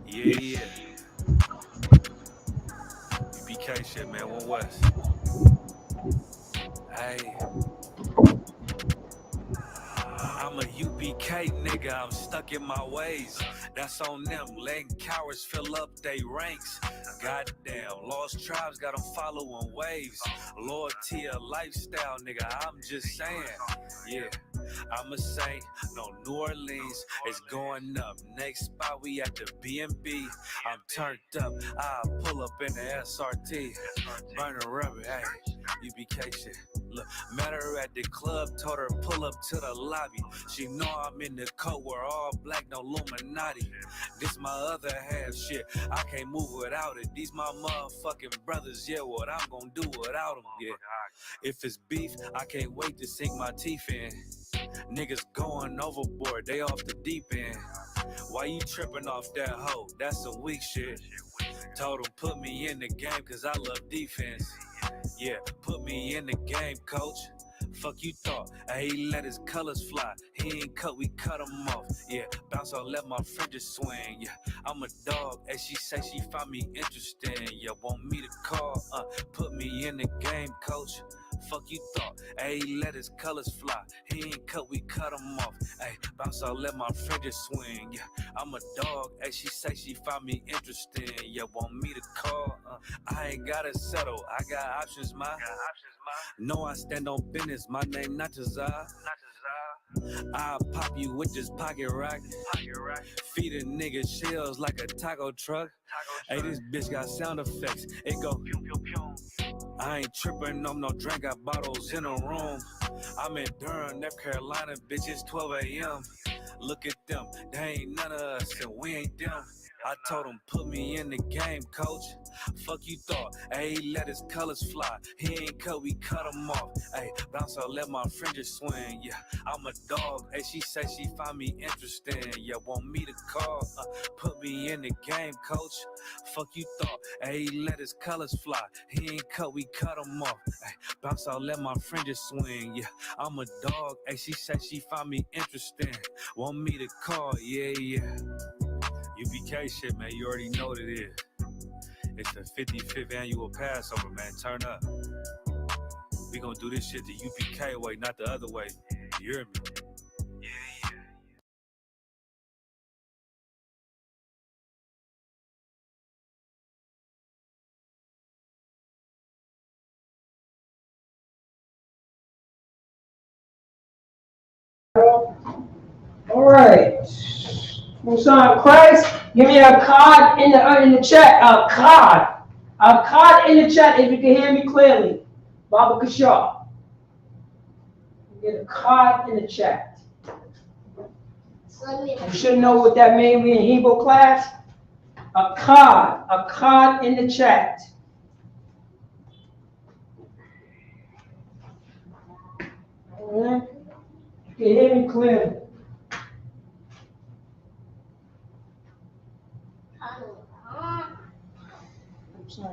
Yeah. UBK shit, man. One West. Hey. I'm a UBK nigga, I'm stuck in my ways. That's on them, letting cowards fill up they ranks. Goddamn, lost tribes got them following waves. Loyalty a lifestyle, nigga, I'm just saying. Yeah, I'm a saint, no New Orleans, it's going up. Next spot, we at the B&B. I'm turned up, I'll pull up in the SRT. Burning rubber, hey, UBK shit. Look, met her at the club, told her pull up to the lobby. She know I'm in the coat, we're all black, no Illuminati. This my other half shit, I can't move without it. These my motherfucking brothers, yeah, what I'm gonna do without them, yeah. If it's beef, I can't wait to sink my teeth in. Niggas going overboard, they off the deep end. Why you tripping off that hoe? That's some weak shit. Told him put me in the game cause I love defense. Yeah, put me in the game, coach. Fuck you thought, he let his colors fly. He ain't cut, we cut him off. Yeah, bounce on, let my fringes swing. Yeah, I'm a dog, and she say she find me interesting. Yeah, want me to call, put me in the game, coach. Fuck you thought, he let his colors fly. He ain't cut, we cut him off. Hey, bounce on, let my fringes swing. Yeah, I'm a dog, and she say she find me interesting. Yeah, want me to call, I ain't gotta settle, I got options, ma. No, I stand on business, my name not Jazar. I'll pop you with this pocket rock. Feed a nigga shells like a taco truck. Hey, this bitch got sound effects. It go pew pew pew. I ain't tripping on no drink, got bottles in a room. I'm in Durham, North Carolina, bitch, it's 12 a.m. Look at them, they ain't none of us, and we ain't them. I told him, put me in the game, coach. Fuck you thought, he let his colors fly. He ain't cut, we cut him off. Hey, bounce out, let my fringes swing. Yeah, I'm a dog. Hey, she say she find me interesting. Yeah, want me to call, put me in the game, coach. Fuck you thought, he let his colors fly. He ain't cut, we cut him off. Hey, bounce out, let my fringes swing. Yeah, I'm a dog. Hey, she say she find me interesting. Want me to call, yeah. UBK shit, man, you already know what it is. It's the 55th annual Passover, man. Turn up. We gonna do this shit the UBK way, not the other way. You hear me? All right. Musan Christ, give me a card in the chat. A card in the chat if you can hear me clearly. Baba Kishar. Get a card in the chat. You should know what that means. We in Hebrew class. A card in the chat. All right. You can hear me clearly.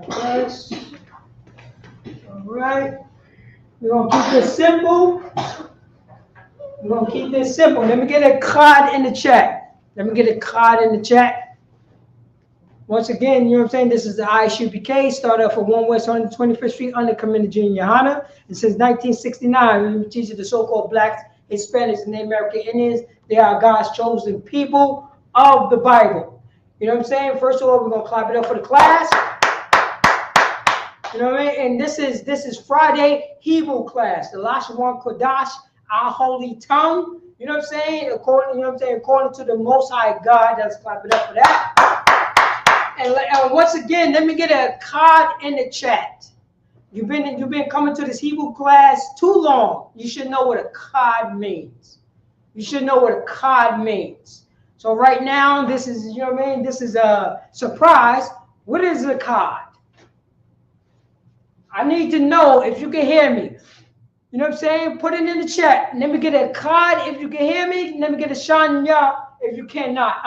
Christ. All right. We're going to keep this simple. Let me get a card in the chat. Once again, you know what I'm saying? This is the Isupk. Started off at 1 West 125th Street under Commander Junior Yohana. And since 1969, we teach the so-called blacks, Hispanics, and Native American Indians. They are God's chosen people of the Bible. You know what I'm saying? First of all, we're going to clap it up for the class. You know what I mean? And this is Friday Hebrew class, the Lashawan Qadash, our holy tongue. You know what I'm saying? According to the Most High God. Let's clap it up for that. And once again, let me get a card in the chat. You've been coming to this Hebrew class too long. You should know what a card means. So right now, this is, you know what I mean? This is a surprise. What is a card? I need to know if you can hear me. You know what I'm saying? Put it in the chat. Let me get a card if you can hear me. Let me get a shanya if you cannot.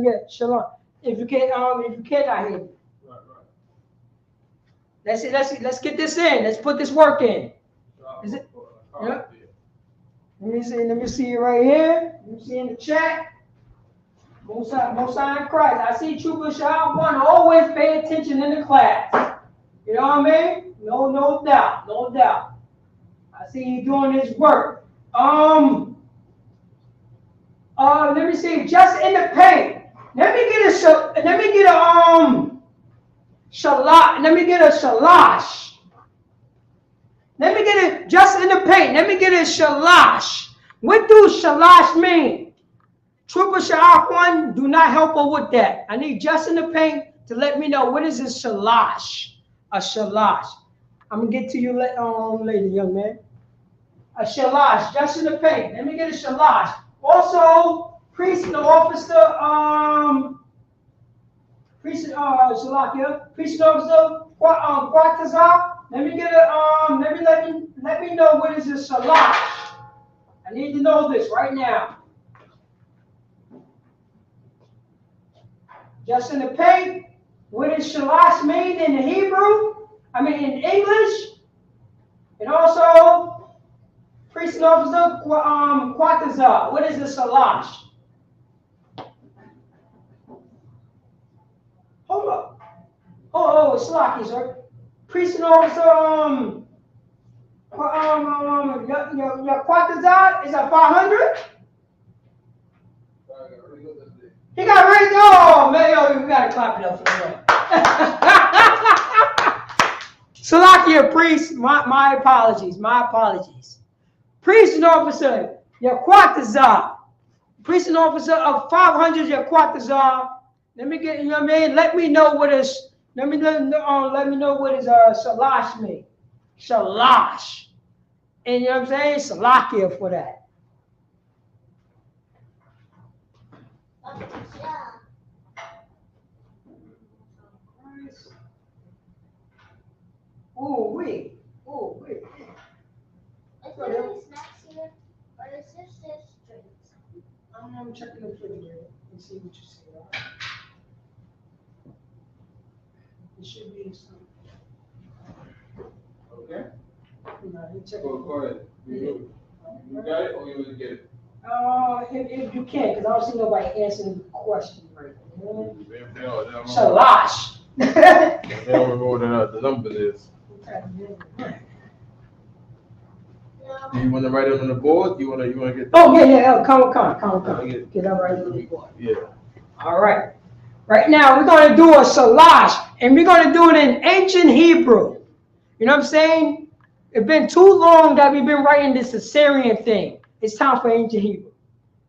Yeah, shalom. If you cannot hear me. Right. Let's get this in. Let's put this work in. Is it? Yeah. Let me see it right here. Let me see in the chat. Most High in Christ. I see Trooper Shah one always pay attention in the class. You know what I mean? No doubt, no doubt. I see you doing his work. Let me see. Just in the paint. Let me get a shalash. Let me get a shalash. Let me get it just in the paint. Let me get a shalash. What do shalash mean? Trooper Shah one, do not help her with that. I need just in the paint to let me know what is a shalash. A shalash. I'm gonna get to you later, young man. A shalash, just in the paint. Let me get a shalash. Also, priest and officer, priest and officer, Quatazar. Let me get a let me know what is a shalash. I need to know this right now. Just in the paint, what does shalash mean in the Hebrew? I mean in English. And also, priest and officer, Quatazar. What is a shalash? Hold up. Oh, it's Slaki, sir. Priest and officer, your Quatazar is a 500? He got ready. Oh, man, we got to clap it up for him. Salakia, priest, my apologies, Priest and officer, Yaquatazar. Priest and officer of 500, Yaquatazar. Let me get, you know what I mean? Let me know what is, let me know what is shalash mean. Shalash. And you know what I'm saying? Salakia for that. Ooh, wait. Is there any snacks here? Or is this just drinks? I'm checking the refrigerator and see what you see. All right? It should be some. Okay. No, you check Go ahead. You got it or you want to get it? If you can, because I don't see nobody answering the question right now. They don't Shalash. remember what the numbers is. Do you want to write it on the board? You want to get? Oh yeah. Come. Get that right on the board. Yeah. All right. Right now we're going to do a shalash, and we're going to do it in ancient Hebrew. You know what I'm saying? It's been too long that we've been writing this Assyrian thing. It's time for ancient Hebrew.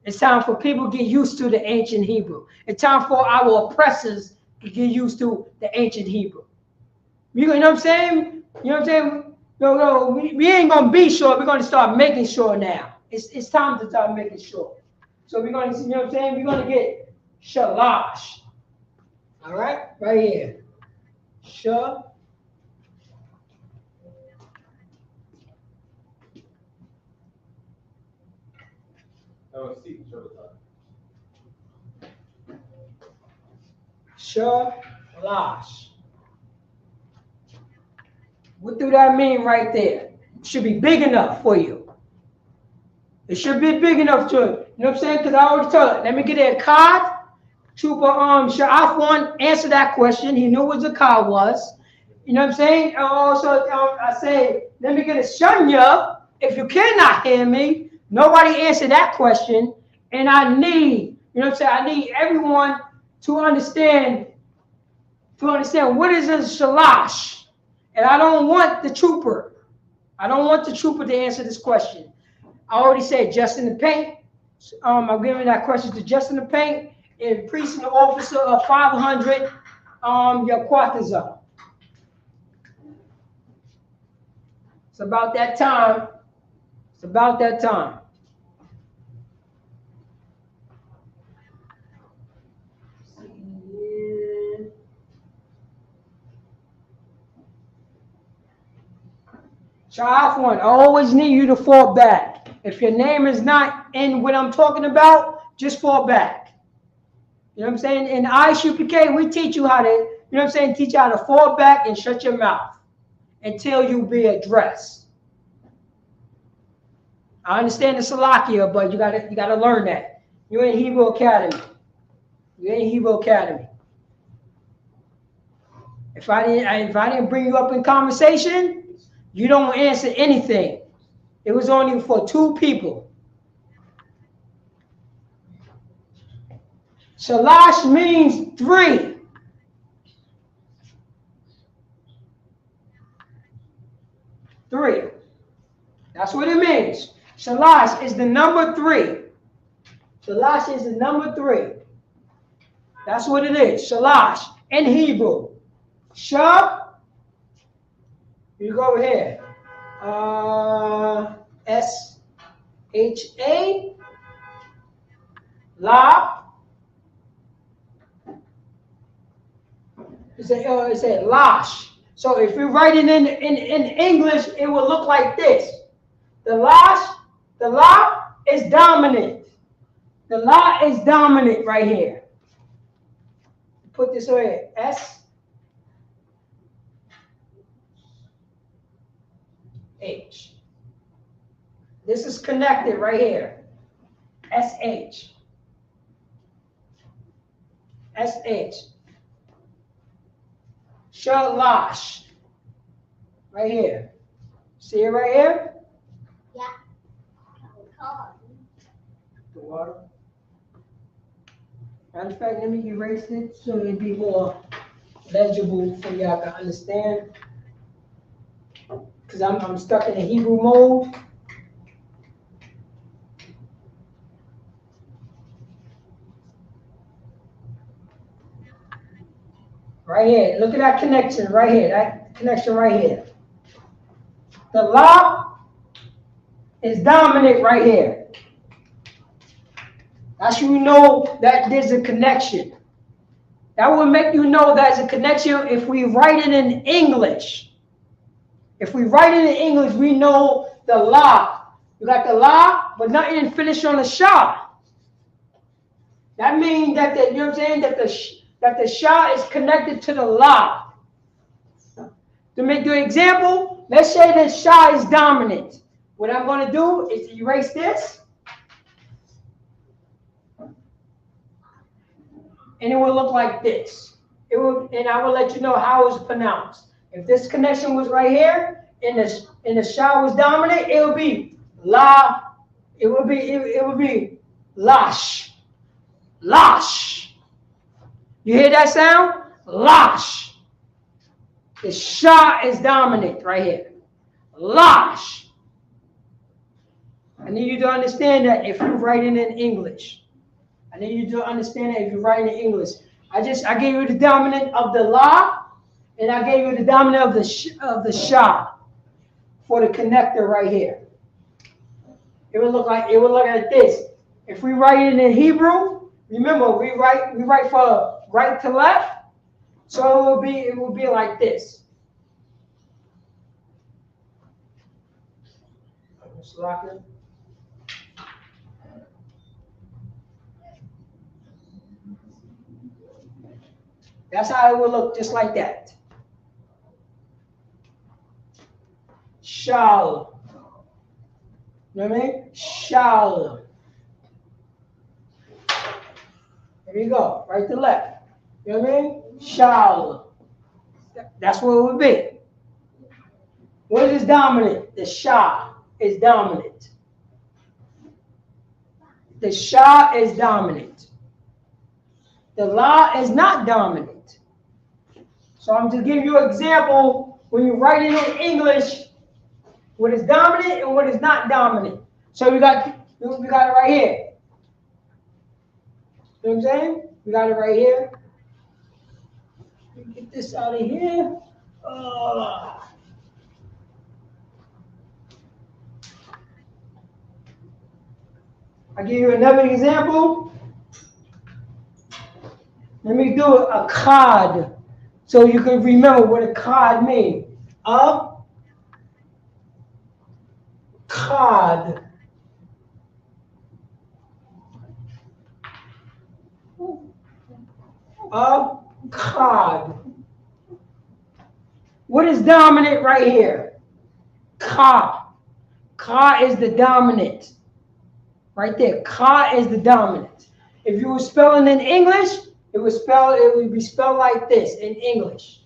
It's time for people to get used to the ancient Hebrew. It's time for our oppressors to get used to the ancient Hebrew. You know what I'm saying? You know what I'm saying? No, we ain't gonna be sure. We're gonna start making sure now. It's time to start making sure. So we're gonna, you know what I'm saying? We're gonna get shalash. All right, right here. Shalash. Shalash. What do that mean right there? It should be big enough for you. It should be big enough to, you know what I'm saying? Because I already told it. Let me get a card. Trooper Sha'af one answer that question. He knew what zakah was. You know what I'm saying? Also, I say, let me get a shunya. If you cannot hear me, nobody answer that question. And I need, you know what I'm saying? I need everyone to understand what is a shalash. And I don't want the trooper. I don't want the trooper to answer this question. I already said just in the paint. I'm giving that question to just in the paint. And priest and officer of 500, your Quatazar. It's about that time. It's about that time. Sha'af one, I always need you to fall back. If your name is not in what I'm talking about, just fall back. You know what I'm saying? In Isupk, we teach you how to, you know what I'm saying, teach you how to fall back and shut your mouth until you be addressed. I understand the Salakia, but you gotta learn that. You're in Hebrew Academy. You're in Hebrew Academy. If I didn't bring you up in conversation, you don't answer anything. It was only for 2 people. Shalash means 3. That's what it means. Shalash is the number 3. Shalash is the number 3. That's what it is. Shalash in Hebrew. Shah. You go over here. S-H-A. La. It's a lash. So if you write it in English, it will look like this. The la is dominant. The la is dominant right here. Put this over here. S-H. This is connected right here. S-H. S-H. Shalash. Right here. See it right here? Yeah. The water. Matter of fact, let me erase it so it'll be more legible for y'all to understand. Because I'm stuck in the Hebrew mode. Right here. Look at that connection right here. That connection right here. The la is dominant right here. That's you know that there's a connection. That will make you know there's a connection if we write it in English. If we write it in English, we know the la. You got the la, but nothing finished on the sha. That means that you know what I'm saying, that the sha is connected to the la. To make the example, let's say the sha is dominant. What I'm going to do is erase this. And it will look like this. And I will let you know how it's pronounced. If this connection was right here, and the sha was dominant, it would be la. It would be lash. Lash. You hear that sound? Lash. The sha is dominant right here. Lash. I need you to understand that if you write it in English. I need you to understand that if you write it in English. I gave you the dominant of the la, and I gave you the dominant of the sha for the connector right here. It would look like this. If we write it in Hebrew, remember we write from right to left, so it will be like this. Let's lock it. That's how it will look, just like that. Shall. You know what I mean? Shall. There you go, right to left. You know what I mean? Shall. That's what it would be. What is dominant? The sha is dominant. The sha is dominant. The la is not dominant. So I'm just giving you an example when you write it in English, what is dominant and what is not dominant. So we got it right here. You know what I'm saying? We got it right here. Let me get this out of here. I'll give you another example. Let me do a cod so you can remember what a cod means. A cod. A cod. What is dominant right here? Ka. Ka is the dominant. Right there. Ka is the dominant. If you were spelling in English, It would be spelled like this in English.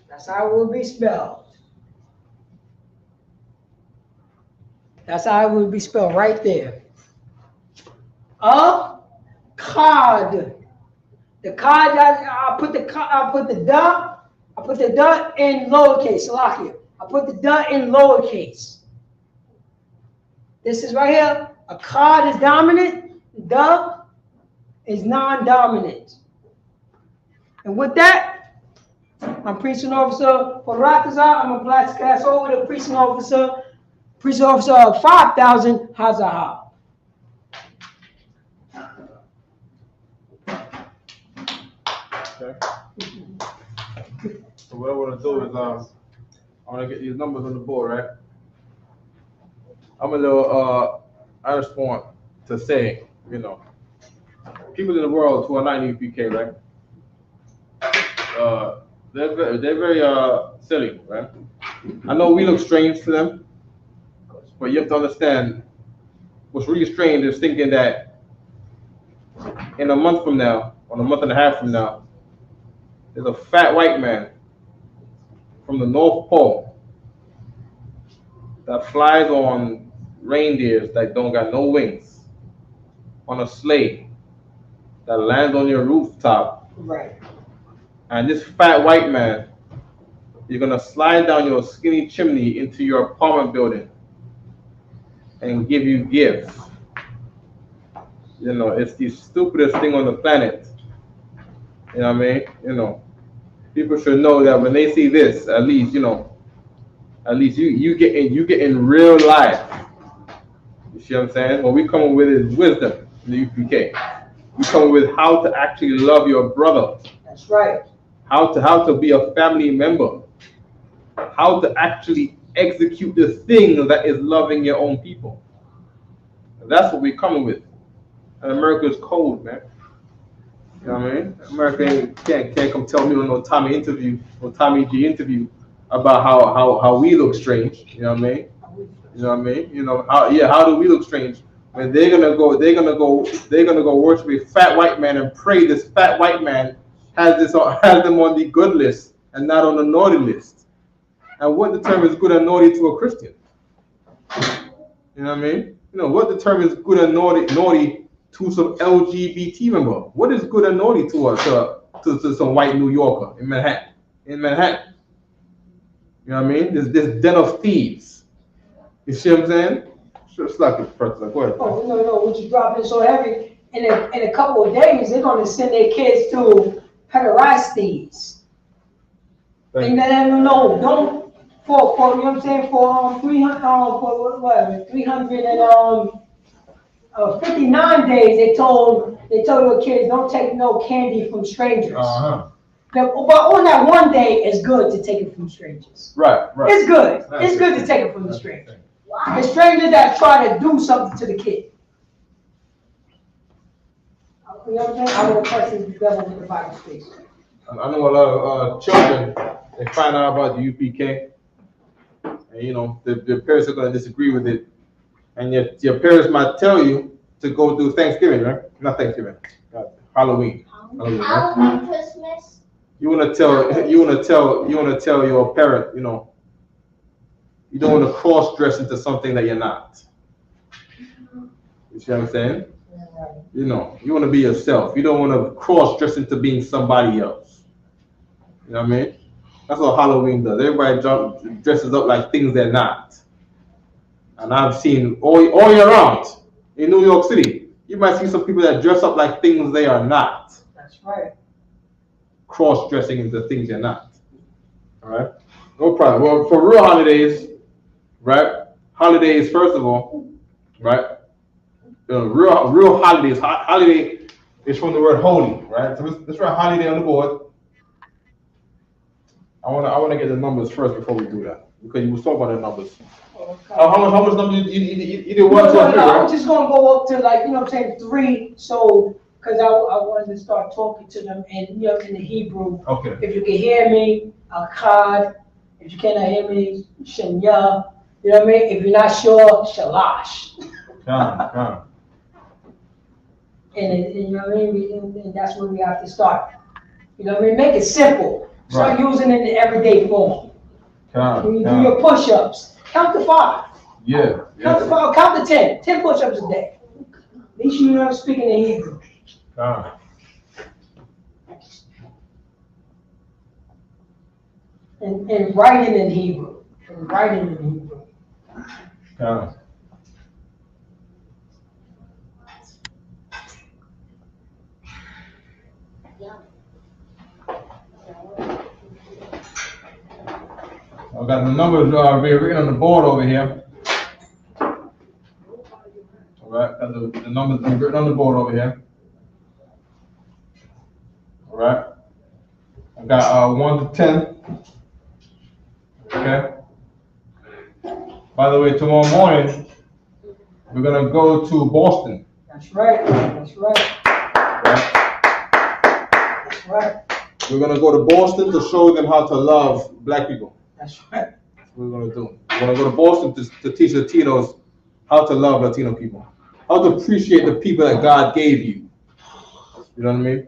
That's how it would be spelled. That's how it would be spelled right there. A cod. The cod, I put the duh in lowercase, Salakia. I put the duh in lowercase. This is right here. A cod is dominant, duh is non-dominant. And with that, I'm preaching officer for Ratazar. I'm a blast class over the preaching officer of 5,000 Hazahah. Okay. So what I want to do is I want to get these numbers on the board, right? I just want to say, people in the world who are not in UPK, right? They're very silly, right? I know we look strange to them, but you have to understand what's really strange is thinking that in a month from now, or a month and a half from now, there's a fat white man from the North Pole that flies on reindeers that don't got no wings, on a sleigh that lands on your rooftop. Right. And this fat white man, you're gonna slide down your skinny chimney into your apartment building and give you gifts. It's the stupidest thing on the planet. You know what I mean? People should know that when they see this, at least you get in real life. You see what I'm saying? What we come up with is wisdom in the UPK. We come up with how to actually love your brother. That's right. How to be a family member. How to actually execute the thing that is loving your own people. And that's what we're coming with. And America's cold, man. You know what I mean? America can't come tell me on no Tommy G interview about how we look strange. You know what I mean? You know what I mean? How do we look strange? When they're gonna go worship a fat white man and pray this fat white man has them on the good list and not on the naughty list. And what determines good and naughty to a Christian? You know what I mean? What determines good and naughty to some LGBT member? What is good and naughty to some white New Yorker in Manhattan? You know what I mean? This den of thieves. You see what I'm saying? It's like a person. Go ahead. Oh no, what you dropping so heavy? In a couple of days, they're gonna send their kids to pederasties. And then don't for you know what I'm saying, for 359 days they told your kids don't take no candy from strangers. But on that one day, it's good to take it from strangers. Right. It's good. It's good to take it from the stranger. The stranger that try to do something to the kid. You know what I'm saying? I want to question the devil with the Bible speaks. I know a lot of children, they find out about the UPK, and their parents are going to disagree with it, and your parents might tell you to go do Thanksgiving, right? Not Thanksgiving, Halloween. Halloween, Christmas. You want to tell your parent, you don't want to cross dress into something that you're not. You see what I'm saying? You want to be yourself. You don't want to cross dress into being somebody else. You know what I mean? That's what Halloween does. Everybody dresses up like things they're not. And I've seen all year round in New York City, you might see some people that dress up like things they are not. That's right. Cross-dressing into things you're not. All right? No problem. Well, for real holidays, right? Holidays, first of all, right? Real holidays. Holiday is from the word holy, right? So let's write holiday on the board. I want to get the numbers first before we do that, because you were talking about the numbers. Okay. How much numbers you did one, two, three, right? I'm just gonna go up to 3. So because I wanted to start talking to them and in the Hebrew. Okay. If you can hear me, Akkad. If you cannot hear me, Shanya. You know what I mean? If you're not sure, Shalash. Come. And you know what I mean? And that's where we have to start. You know what I mean? Make it simple. Start using it in the everyday form. When you do your push-ups, count to 5. Yeah. Count to 5, count to 10. 10 push-ups a day. At least you know I'm speaking in Hebrew. And writing in Hebrew. I got the numbers being written on the board over here. All right, got the numbers being written on the board over here. All right. I got 1 to 10. Okay. By the way, tomorrow morning we're gonna go to Boston. That's right. That's right. We're gonna go to Boston to show them how to love black people. That's right. That's what we're gonna do. We're gonna go to Boston to teach Latinos how to love Latino people, how to appreciate the people that God gave you. You know what I mean?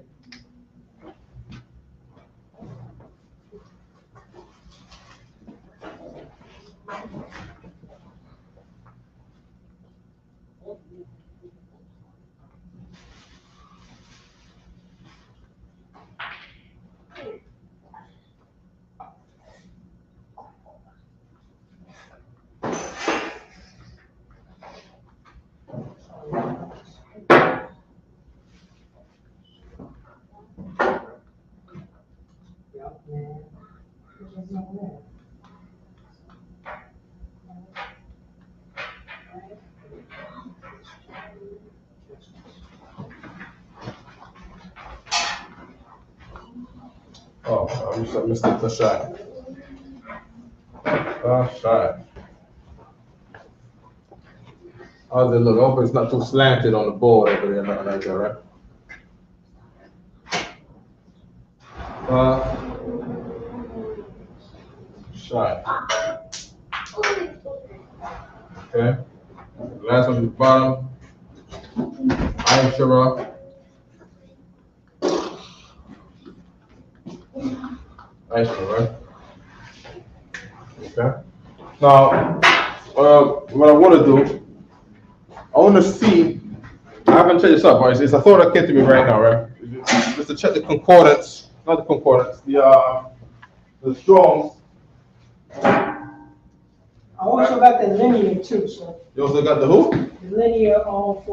Oh, Mr. Lashawan. Lashawan. How's it look? I hope it's not too slanted on the board over there, nothing like that, right? Shot. Okay. Last one to the bottom. I'm sure. Nice one, right? Okay. Now, what I want to do, I want to see. I haven't checked this up, but it's a thought that came to me right now, right? Just to check the concordance, not the concordance, the Strong's. I also got the linear too, so. You also got the who? The linear for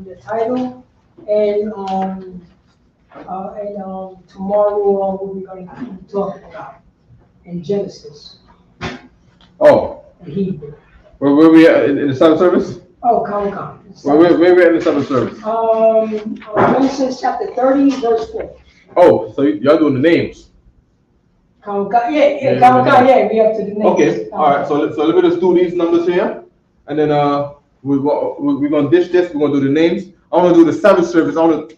the title and tomorrow what we're going to keep talking about in Genesis. Oh. In Hebrew. Where we at in the Sabbath service? Oh, come. Where we at in the Sabbath service? Genesis chapter 30, verse 4. Oh, so y'all doing the names? We up to the names. Okay, all right. So let me just do these numbers here, and then we're gonna ditch this. We're gonna do the names. I want to do the Sabbath service. I want to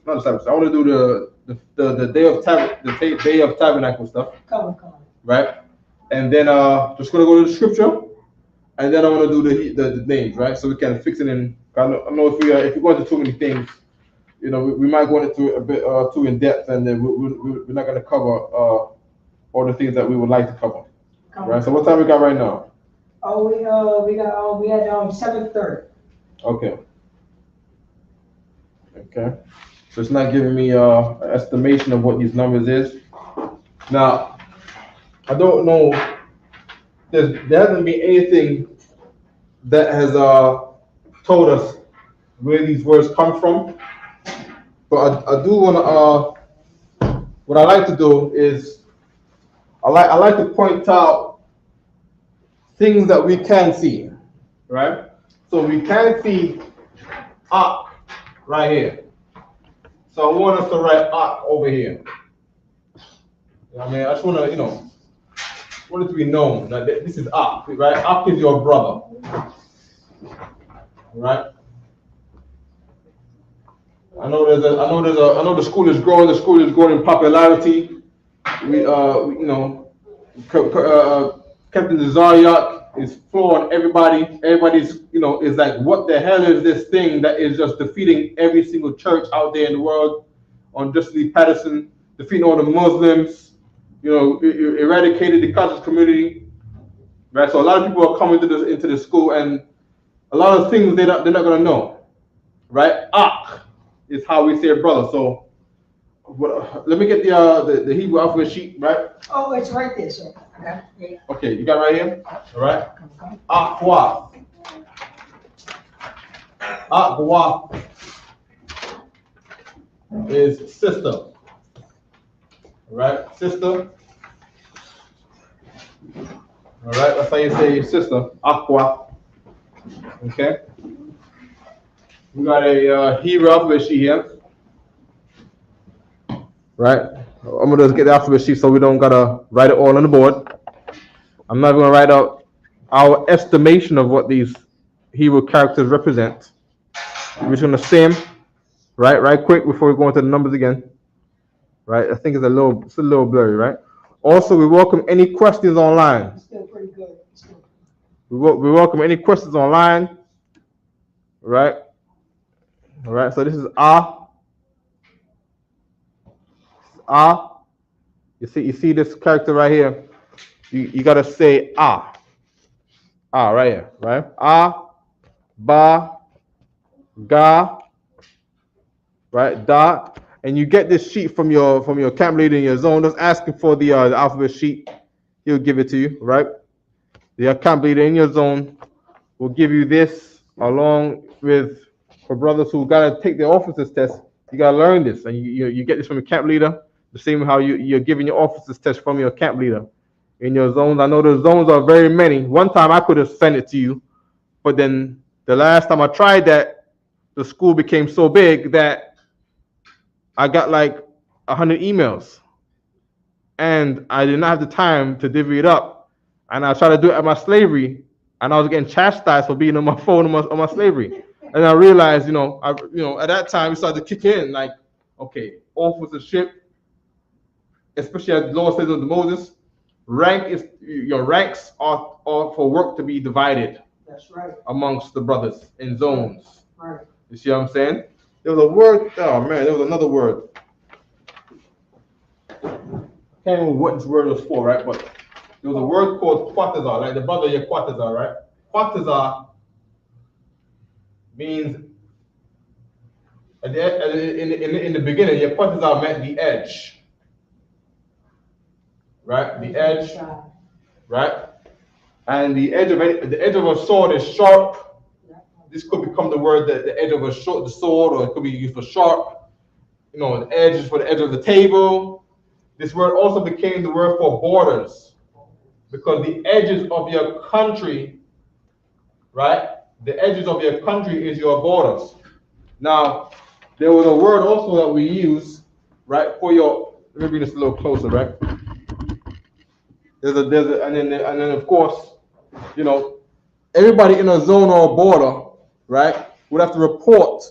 do the day of tabernacle stuff. Come. Right, and then just gonna go to the scripture, and then I want to do the names. Right, so we can fix it in. I don't know if we go into too many things, you know, we might go into a bit too in depth, and then we're not gonna cover all the things that we would like to cover. Right. So what time we got right now? Oh, we had 7:30. Okay. So it's not giving me an estimation of what these numbers is. Now, I don't know. There hasn't been anything that has told us where these words come from. But I do want to. What I like to do is I like to point out things that we can see, right? So we can see Ak right here. So I want us to write Ak over here. You know what I mean, I just want to, want it to be known that this is Ak, right? Ak is your brother, right? I know the school is growing. The school is growing in popularity. Captain Zaryak is flooring everybody. Everybody's, is like, what the hell is this thing that is just defeating every single church out there in the world? On Justin Lee Patterson, defeating all the Muslims, eradicated the conscious community, right? So a lot of people are coming into the school, and a lot of things they're not gonna know, right? Ak is how we say brother. So let me get the Hebrew alphabet sheet, right? Oh, it's right there, sir. Okay. Okay, you got it right here? All right. Aqua. Aqua is sister. All right, sister. All right, that's how you say sister. Aqua. Okay. We got a Hebrew alphabet sheet here. Right? I'm gonna just get the alphabet sheet so we don't gotta write it all on the board. I'm not gonna write out our estimation of what these Hebrew characters represent. We're just gonna say them right quick before we go into the numbers again. Right? I think it's a little blurry, right? Also, we welcome any questions online. It's still pretty good. We welcome any questions online. Right? All right, so this is you see this character right here. You gotta say right here, right? Ba, ga, right? Da, and you get this sheet from your camp leader in your zone. Just asking for the alphabet sheet. He'll give it to you, right? The camp leader in your zone will give you this along with, for brothers who gotta take their officers test. You gotta learn this, and you get this from your camp leader. The same how you're giving your officers test from your camp leader in your zones. I know the zones are very many. One time I could have sent it to you, but then the last time I tried that, the school became so big that I got like 100 emails, and I did not have the time to divvy it up. And I tried to do it at my slavery, and I was getting chastised for being on my phone on my slavery. And I realized, at that time it started to kick in, like, okay, officership, especially as the Lord says of Moses, your ranks are for work to be divided. That's right. Amongst the brothers in zones. Right. You see what I'm saying? There was a word. Oh man, there was another word. I can't remember what this word was for, right? But there was a word called quatazar, like the brother of your quatazar, right? Quatazar means in the beginning, your quatazar meant the edge. Right, the edge, right, and the edge of a sword is sharp. This could become the word that the edge of the sword, or it could be used for sharp. The edge is for the edge of the table. This word also became the word for borders, because the edges of your country, right, the edges of your country is your borders. Now, there was a word also that we use, right, for your. Let me bring this a little closer, right. And then of course, everybody in a zone or a border, right, would have to report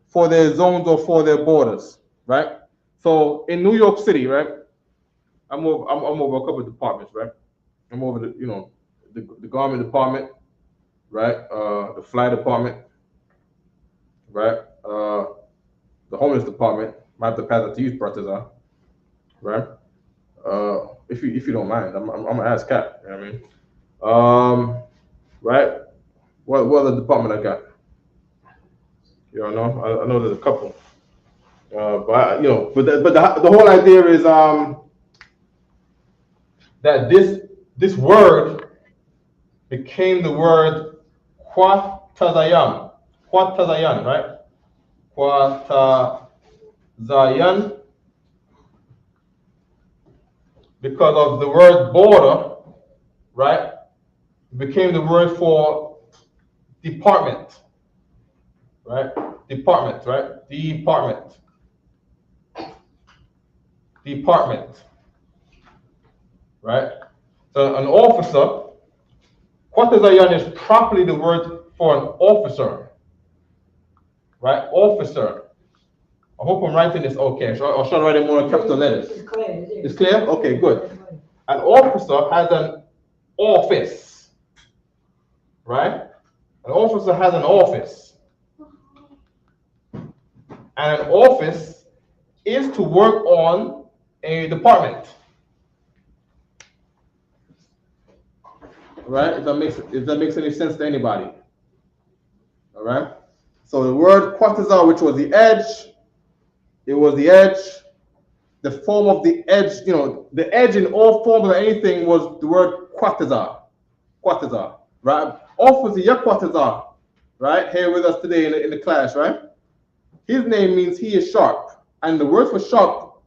for their zones or for their borders, right? So in New York City, right, I'm over a couple of departments, right? I'm over the garment department, right? The fly department, right? The homeless department. Might have to pass it to you, Partizan, right? If you don't mind, I'm gonna ask Cap. You know what I mean? Right? What other department I got? You don't know? I know there's a couple. But the whole idea is that this word became the word quatazayan. Quatazayan, right? Quatazayan. Because of the word border, right, it became the word for department, right? Department, right? Department. Right? So an officer, quatazayan is properly the word for an officer, right? Officer. I hope I'm writing this okay. Or should I write it more in capital letters? It's clear. It's clear? Okay, good. An officer has an office, right? An officer has an office. And an office is to work on a department. Right? If that makes any sense to anybody. All right? So the word quatazar, which was the edge, it was the edge. The form of the edge, the edge in all forms of anything was the word quatazar. Quatazar, right? Officer Yaquatazar, right? Here with us today in the class, right? His name means he is sharp. And the word for sharp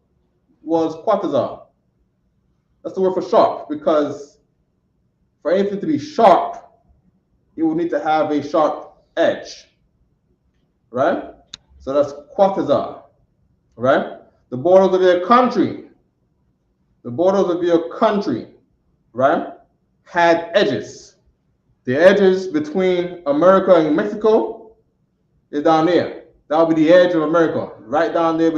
was quatazar. That's the word for sharp, because for anything to be sharp, it would need to have a sharp edge, right? So that's quatazar, right? The borders of your country, right, had edges. The edges between America and Mexico is down there. That would be the edge of America, right down there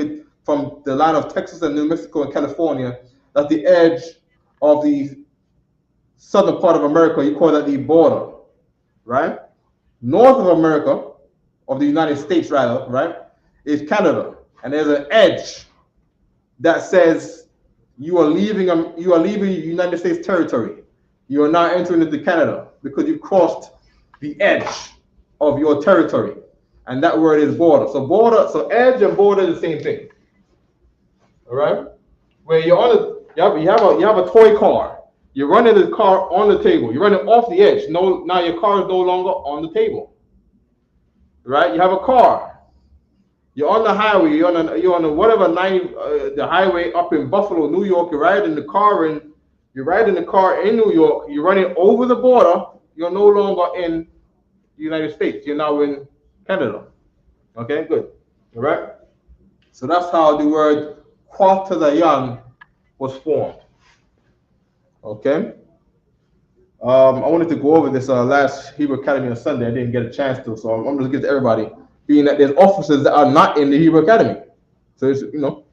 from the line of Texas and New Mexico and California. That's the edge of the southern part of America. You call that the border, right? North of America, of the United States rather, right, is Canada. And there's an edge that says you are leaving United States territory. You are now entering into Canada because you've crossed the edge of your territory. And that word is border. So edge and border is the same thing. All right? Where you have a toy car. You're running the car on the table. You're running off the edge. Now your car is no longer on the table. Right? You have a car. You're on the highway. You're on the highway up in Buffalo, New York. You're riding the car in New York. You're running over the border. You're no longer in the United States. You're now in Canada. Okay, good. All right. So that's how the word quatazayan was formed. Okay. I wanted to go over this last Hebrew Academy on Sunday. I didn't get a chance to, so I'm going to give it to everybody. Being that there's officers that are not in the Hebrew Academy. So it's, you're not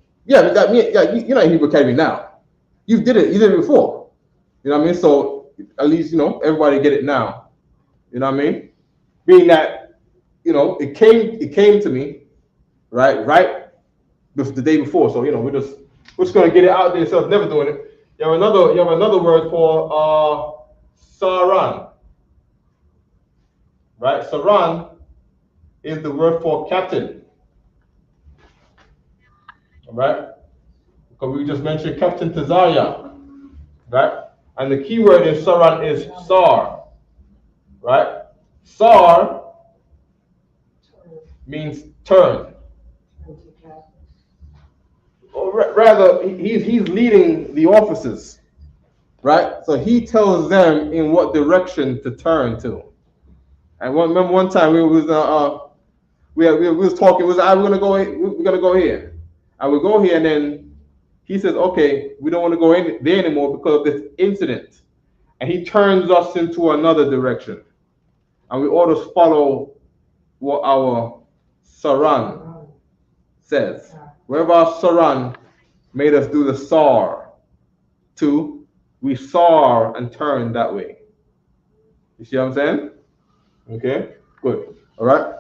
in Hebrew Academy now. You did it before. You know what I mean? So at least, everybody get it now. You know what I mean? Being that, it came to me, right the day before. So, we're just gonna get it out there instead of never doing it. You have another word for saran. Right? Saran is the word for captain. All right? Because we just mentioned Captain Tazaya. Right? And the key word in saran is sar. Right? Sar means turn. Or rather, he's leading the officers. Right? So he tells them in what direction to turn to. And remember one time we was talking. We're gonna go here, and we go here, and then he says, "Okay, we don't want to go in there anymore because of this incident," and he turns us into another direction, and we all just follow what our saran says. Wherever our saran made us do the sar to, we sar and turn that way. You see what I'm saying? Okay, good. All right.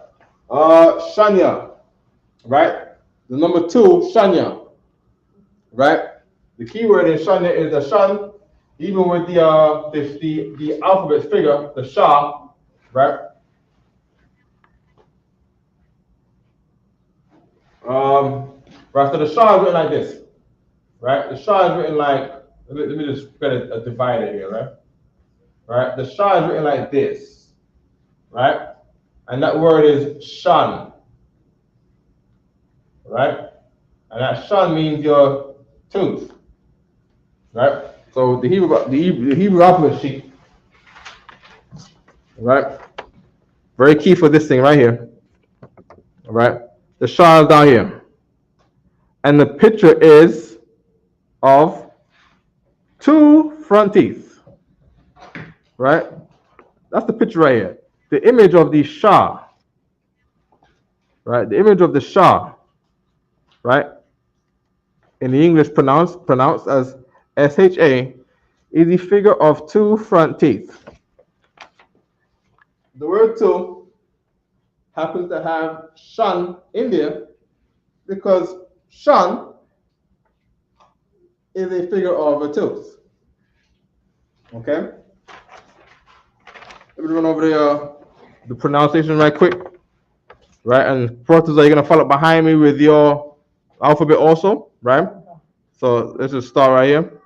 Shanya, right? The number 2, Shanya, right? The key word in Shanya is the shan, even with the alphabet figure, the sha, right? Right. So the sha is written like this, right? The sha is written like. Let me just get a divider here, right? Right. The sha is written like this, right? And that word is shan, right? And that shan means your tooth, right? So the Hebrew alphabet sheet, right? Very key for this thing right here, all right? The shan is down here, and the picture is of 2 front teeth, right? That's the picture right here. The image of the Shah, right? The image of the Shah right? In the English pronounced as SHA, is the figure of two front teeth. The word two happens to have shun in there because shun is a figure of a tooth. Okay? Let me run over the pronunciation right quick. Right? And Protos, you're going to follow behind me with your alphabet also, right? So let's just start right here.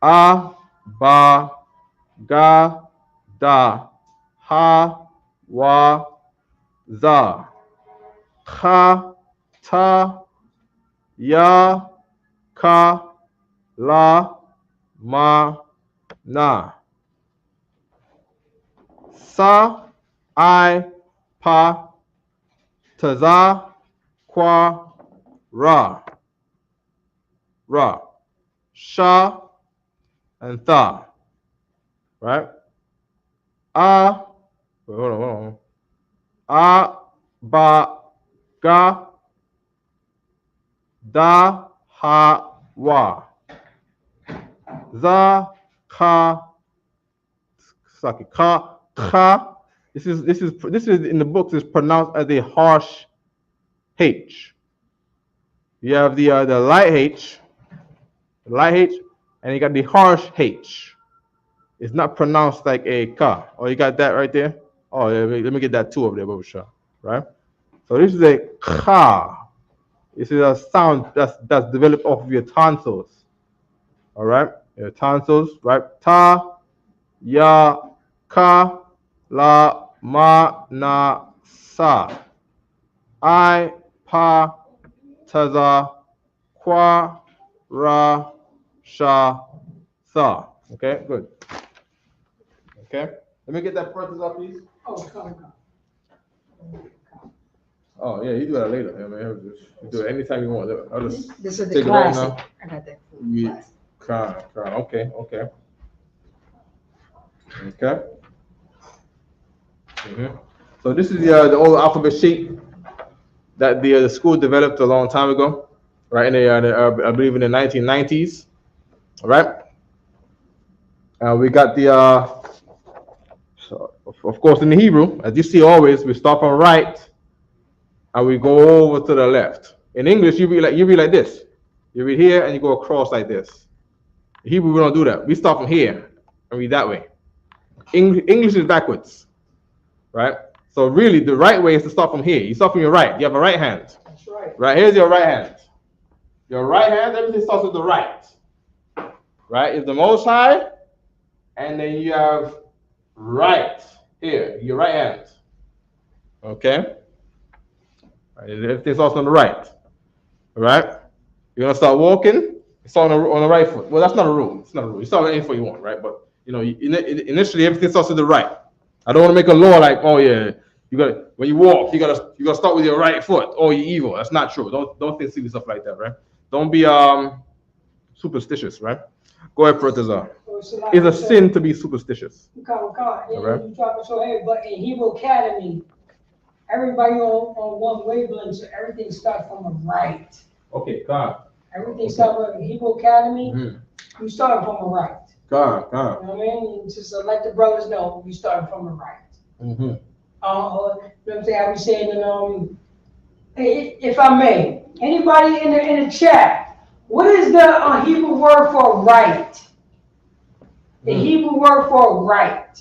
A, ba, ga, da, ha, wa, za, kha, ta, ya, ka, la, ma, na. Sa, I, pa, taza, kwa, ra. Ra. Sha, and tha. Right? Hold on. A, ba, ga, da, ha, wa. Za, ka, kha. This is in the books is pronounced as a harsh H. You have the light H, and you got the harsh H. It's not pronounced like a ka. Oh, you got that right there? Oh, let me get that two over there, Babusha. Right? So this is a ka. This is a sound that's developed off of your tonsils. All right? Your tonsils, right? Ta, ya, ka, la, ma, na, sa. I, pa, taza, kwa, ra, sha, sa. Okay, good. Okay, let me get that process up, please. Oh, come. Oh yeah, you do that later. I mean, you do it anytime you want. I'll just This is the take it right classic. now. I got that. Yeah, okay. So this is the old alphabet sheet that the school developed a long time ago, right? In the I believe in the 1990s. All right. We got the so of course in the Hebrew, as you see always, we start from right and we go over to the left. In English, you read like this. You read here and you go across like this. In Hebrew, we don't do that. We start from here and read that way. English is backwards, right? So really, the right way is to start from here. You start from your right. You have a right hand. That's right. Right, here's your right hand. Your right hand, everything starts with the right. Right, is the Most High, and then you have right here, your right hand. Okay? Right, everything's also on the right. All right? You're gonna start walking. It's on the right foot. Well, that's not a rule. It's not a rule. You start with any foot you want, right? But initially everything starts with the right. I don't want to make a law like, oh yeah, when you walk, you gotta start with your right foot. Oh, you're evil. That's not true. Don't think silly stuff like that, right? Don't be superstitious, right? Go ahead, Protozar. It's a sin to be superstitious. Come. Right. You talking so heavy, but in Hebrew Academy, everybody on one wavelength, so everything starts from the right. Okay, come. Everything starts with Hebrew Academy. Mm-hmm. You start from the right. Come. You know what I mean? Just to let the brothers know, you start from the right. Mm-hmm. You know what I'm saying? I was saying, if I may, anybody in the chat, what is the Hebrew word for right? The Hebrew word for right.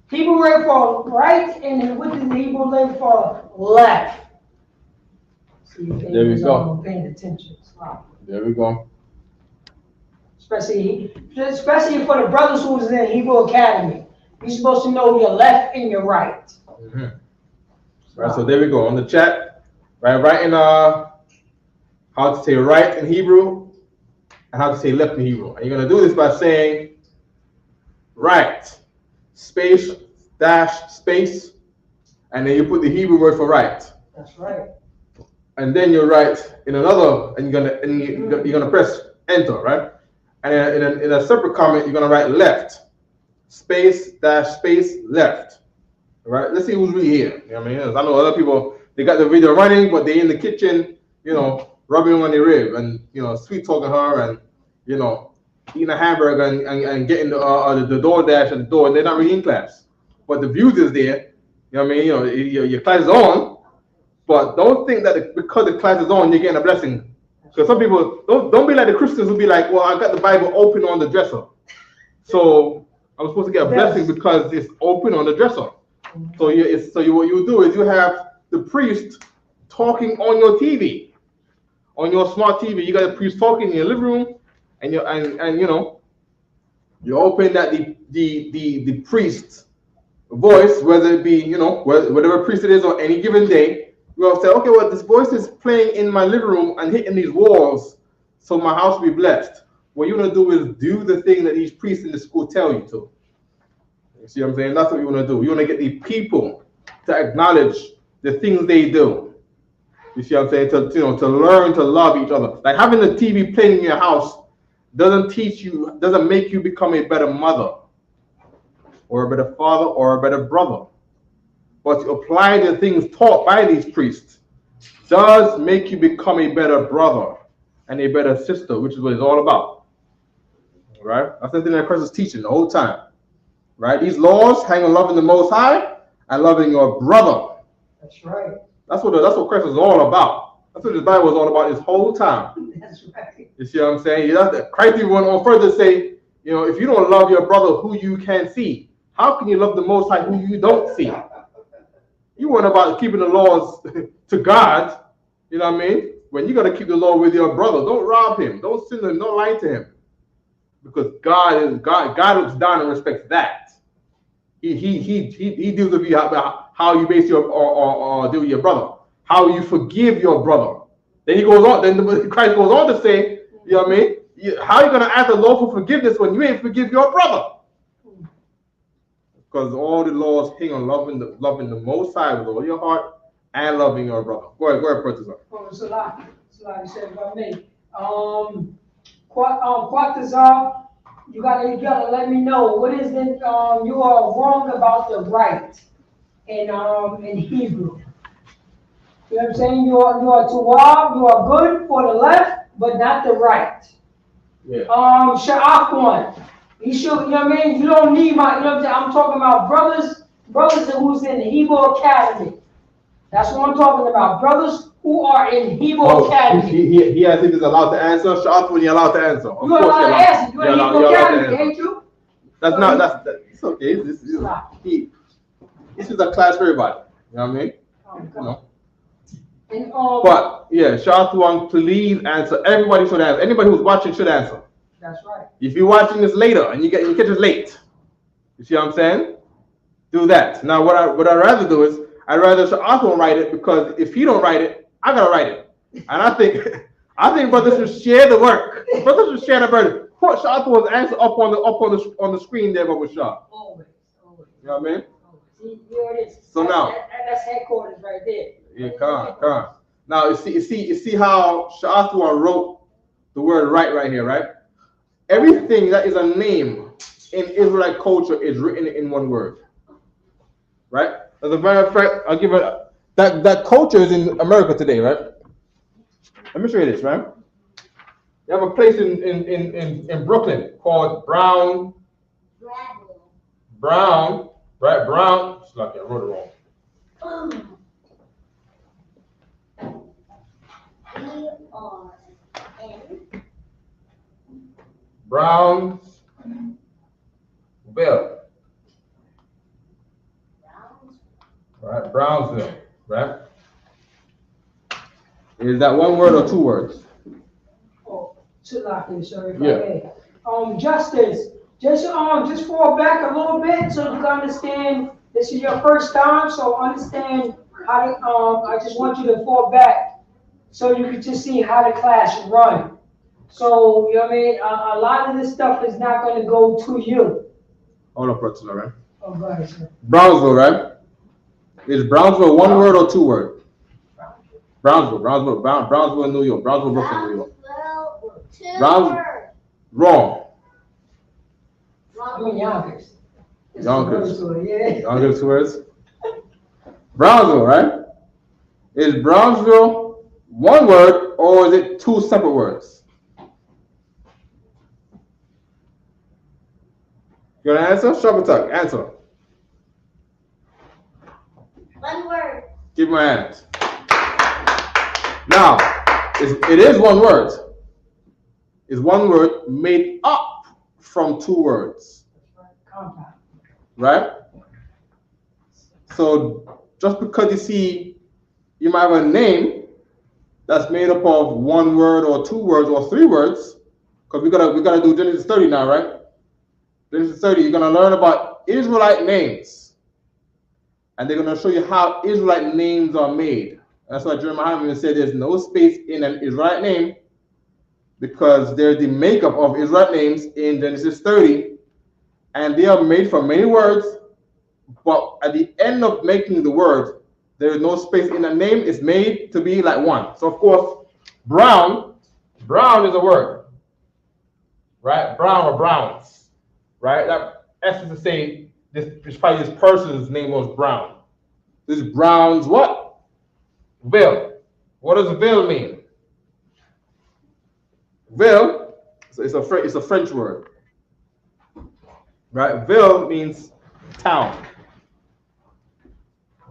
Hebrew word for right, and what is the Hebrew word for left? See, there we go. Paying attention. Wow. There we go. Especially for the brothers who's in Hebrew Academy. You're supposed to know your left and your right. Mm-hmm. Right, so there we go on the chat. Right in how to say right in Hebrew and how to say left in Hebrew. And you're gonna do this by saying right, space, dash, space, and then you put the Hebrew word for right. That's right. And then you write in another, and you're gonna press enter, right? And in a separate comment, you're gonna write left, space, dash, space, left. Right? Let's see who's really here. You know what I mean? I know other people, they got the video running, but they in the kitchen, rubbing on their rib and, sweet talking her and, eating a hamburger and getting the DoorDash at the door, and they're not really in class. But the views is there. You know what I mean? Your class is on, but don't think that because the class is on, you're getting a blessing. Because some people, don't be like the Christians who be like, well, I got the Bible open on the dresser. So I'm supposed to get a blessing because it's open on the dresser. So what you do is you have the priest talking on your TV, on your smart TV. You got a priest talking in your living room, and you open that the priest's voice, whether it be whatever priest it is on any given day. You will say, okay, well, this voice is playing in my living room and hitting these walls, so my house will be blessed. What you want to do is do the thing that these priests in the school tell you to. You see what I'm saying? That's what you want to do. You want to get the people to acknowledge the things they do. You see what I'm saying? To learn to love each other. Like having the TV playing in your house doesn't make you become a better mother or a better father or a better brother. But to apply the things taught by these priests does make you become a better brother and a better sister, which is what it's all about. Right? That's the thing that Christ is teaching the whole time. Right? These laws hang on loving the Most High and loving your brother. That's right. That's what Christ is all about. That's what the Bible is all about this whole time. That's right. You see what I'm saying? Christ even went on further to say, if you don't love your brother who you can see, how can you love the Most High who you don't see? You weren't about keeping the laws to God. You know what I mean? When you got to keep the law with your brother, don't rob him, don't sin him, don't lie to him, because God looks down and respects that. He deals with you how you base your or deal with your brother, how you forgive your brother. Then he goes on. Then Christ goes on to say, you know what I mean? How are you gonna ask the Lord for forgiveness when you ain't forgive your brother? Because all the laws hang on loving the Most High with all your heart and loving your brother. Go ahead, Professor. Oh, it's a lot. It's a lot. You said about me. Quatazar, you gotta let me know what is it you are wrong about the right in Hebrew. You know what I'm saying? You are tawab, you are good for the left, but not the right. Yeah. Sha'afwan. You should, you know what I mean? You don't need my, you know what I'm saying? I'm talking about brothers who's in the Hebrew Academy. That's what I'm talking about. Brothers who are in Hebrew Academy. He has if he's allowed to answer. Sha'afwan, you're allowed to answer. Of You're allowed to answer. You're in Hebrew Academy, ain't you? It's okay. This is a class for everybody. You know what I mean? And, but yeah, Sha'afwan, please answer. Everybody should answer. Anybody who's watching should answer. That's right. If you're watching this later and you catch it late, you see what I'm saying? Do that. Now, what I'd rather do is I'd rather Sha'afwan write it, because if he don't write it, I gotta write it. And I think brothers should share the work. Brothers should share the burden. Put Sha'afwan's answer up on the screen there, but Shah. Always. You know what I mean? See, here it is. So now that's headquarters right there. Yeah, come on. Now you see how Sha'afwan wrote the word right here, right? Everything that is a name in Israelite culture is written in one word, right? As a matter of fact, I'll give it that culture is in America today, right? Let me show you this, right? You have a place in Brooklyn called Brown, right? Brown. It's like I wrote it wrong. Brownsville. Right, Brownsville, right? Is that one word or two words? Oh, sorry. Yeah. Justice, just fall back a little bit so you can understand this is your first time, so understand how to, I just want you to fall back so you can just see how the class run. So, you know what I mean? A lot of this stuff is not going to go to you. Hold up, Professor, right? Oh, go ahead, sir. Brownsville, right? Is Brownsville one word or two word? Brownsville, New York. Brownsville, Brooklyn, New York. Brownsville. Wrong. I mean, Yonkers. Yonkers. Yeah. Yonkers, two words? Brownsville, right? Is Brownsville one word or is it two separate words? You want to answer? Shabatak, answer. One word. Give my hand. Now, it is one word. It's one word made up from two words. Compound. Right? So just because you see, you might have a name that's made up of one word or two words or three words, because we gotta do Genesis 30 now, right? Genesis 30, you're gonna learn about Israelite names, and they're gonna show you how Israelite names are made. That's why Jeremiah said there's no space in an Israelite name, because they're the makeup of Israelite names in Genesis 30, and they are made from many words. But at the end of making the word, there is no space in a name. It's made to be like one. So of course, brown is a word, right? Brown or browns, right? That essence to say this probably this person's name was Brown. This Brown's what? Ville. What does Ville mean? Ville, it's a French word, right? Ville means town.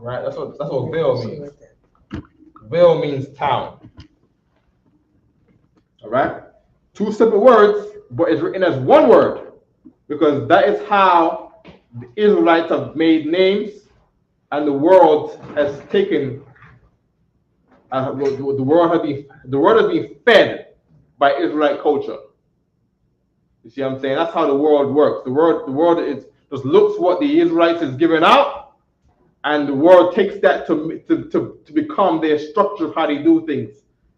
Right, that's what Ville means. Ville means town. All right, two separate words, but it's written as one word because that is how the Israelites have made names, and the world has taken. The world has been fed by Israelite culture. You see what I'm saying? That's how the world works. The world is just looks what the Israelites is giving out. And the world takes that to become their structure of how they do things,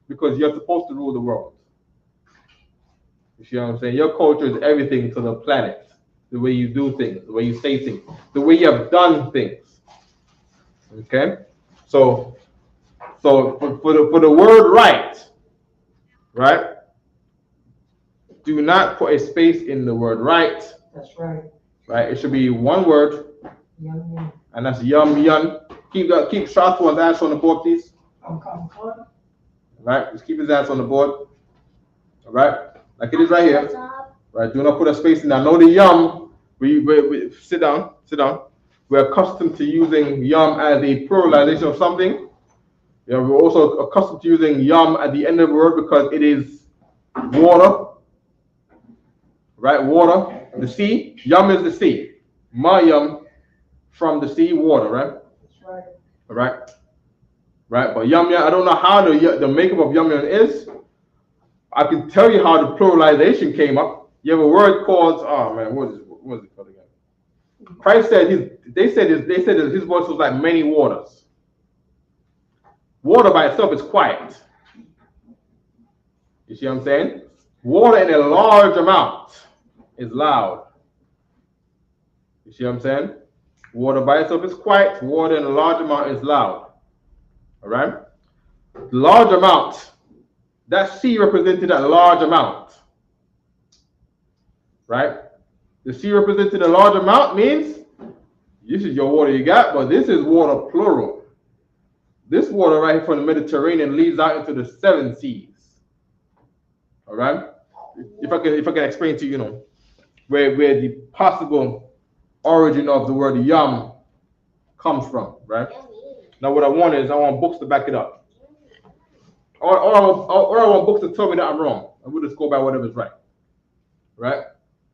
because you're supposed to rule the world. You see what I'm saying? Your culture is everything to the planet. The way you do things, the way you say things, the way you have done things. Okay? So for the word right, do not put a space in the word right. That's right. Right? It should be one word. Yum. And that's yum. Keep Shotwan's ass on the board, please. Come. All right, just keep his ass on the board. All right, like it is right here. Right, do not put a space in there. Know the yum. We sit down. We're accustomed to using yum as a pluralization of something. Yeah, we're also accustomed to using yum at the end of the word because it is water. Right, water. The sea. Yum is the sea. Ma yum. From the sea, water, right? That's right. All right. Right, but yum, I don't know how the makeup of yum is. I can tell you how the pluralization came up. You have a word called, oh man, what is it called again? Christ said they said that his voice was like many waters. Water by itself is quiet. You see what I'm saying? Water in a large amount is loud. You see what I'm saying? Water by itself is quiet. Water in a large amount is loud. All right? Large amount. That sea represented a large amount. Right? The sea represented a large amount means this is your water you got, but this is water plural. This water right here from the Mediterranean leads out into the 7 seas. All right? If I can explain to you, where the possible origin of the word yum comes from, right? Now what I want books to back it up. Or I want books to tell me that I'm wrong. I will just go by whatever's right. Right?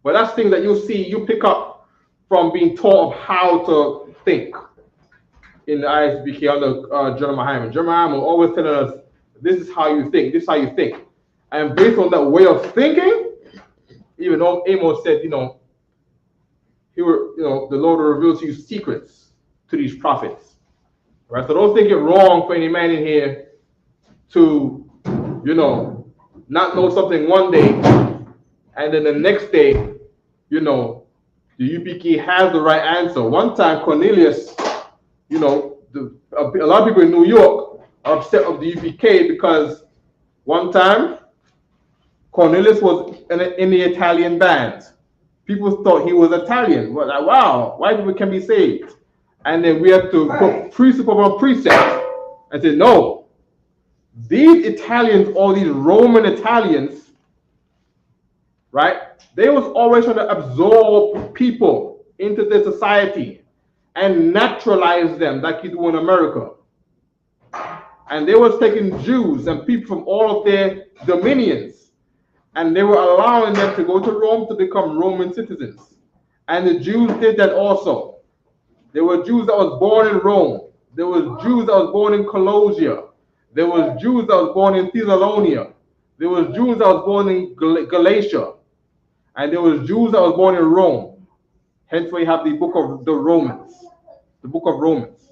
But that's things that you pick up from being taught of how to think in the ISBK under Jeremiah. Jeremiah will always telling us, this is how you think, this is how you think. And based on that way of thinking, even though Amos said, the Lord will reveal to you secrets to these prophets. Right? So don't think it wrong for any man in here to, not know something one day, and then the next day, the UPK has the right answer. One time, Cornelius, a lot of people in New York are upset of the UPK because one time, Cornelius was in the Italian band. People thought he was Italian. Well, like, wow, white people can be saved. And then we have to put precept upon precept and say, no, these Italians, all these Roman Italians, right? They was always trying to absorb people into their society and naturalize them like you do in America. And they was taking Jews and people from all of their dominions, and they were allowing them to go to Rome to become Roman citizens. And the Jews did that also. There were Jews that was born in Rome. There was Jews that was born in Colossia. There was Jews that was born in Thessalonica. There was Jews that was born in Galatia. And there was Jews that was born in Rome. Hence we have the book of the Romans. The book of Romans.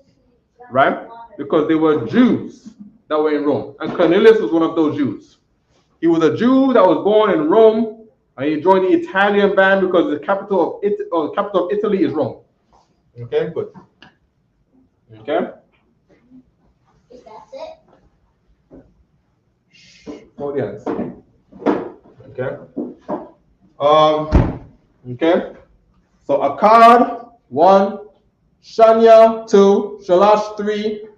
Right? Because they were Jews that were in Rome. And Cornelius was one of those Jews. He was a Jew that was born in Rome, and he joined the Italian band because the capital of Italy is Rome. Okay, good. Okay? Is that it? Hold your hands. Okay. Okay. So Akkad 1, Shanya 2, Shalash 3,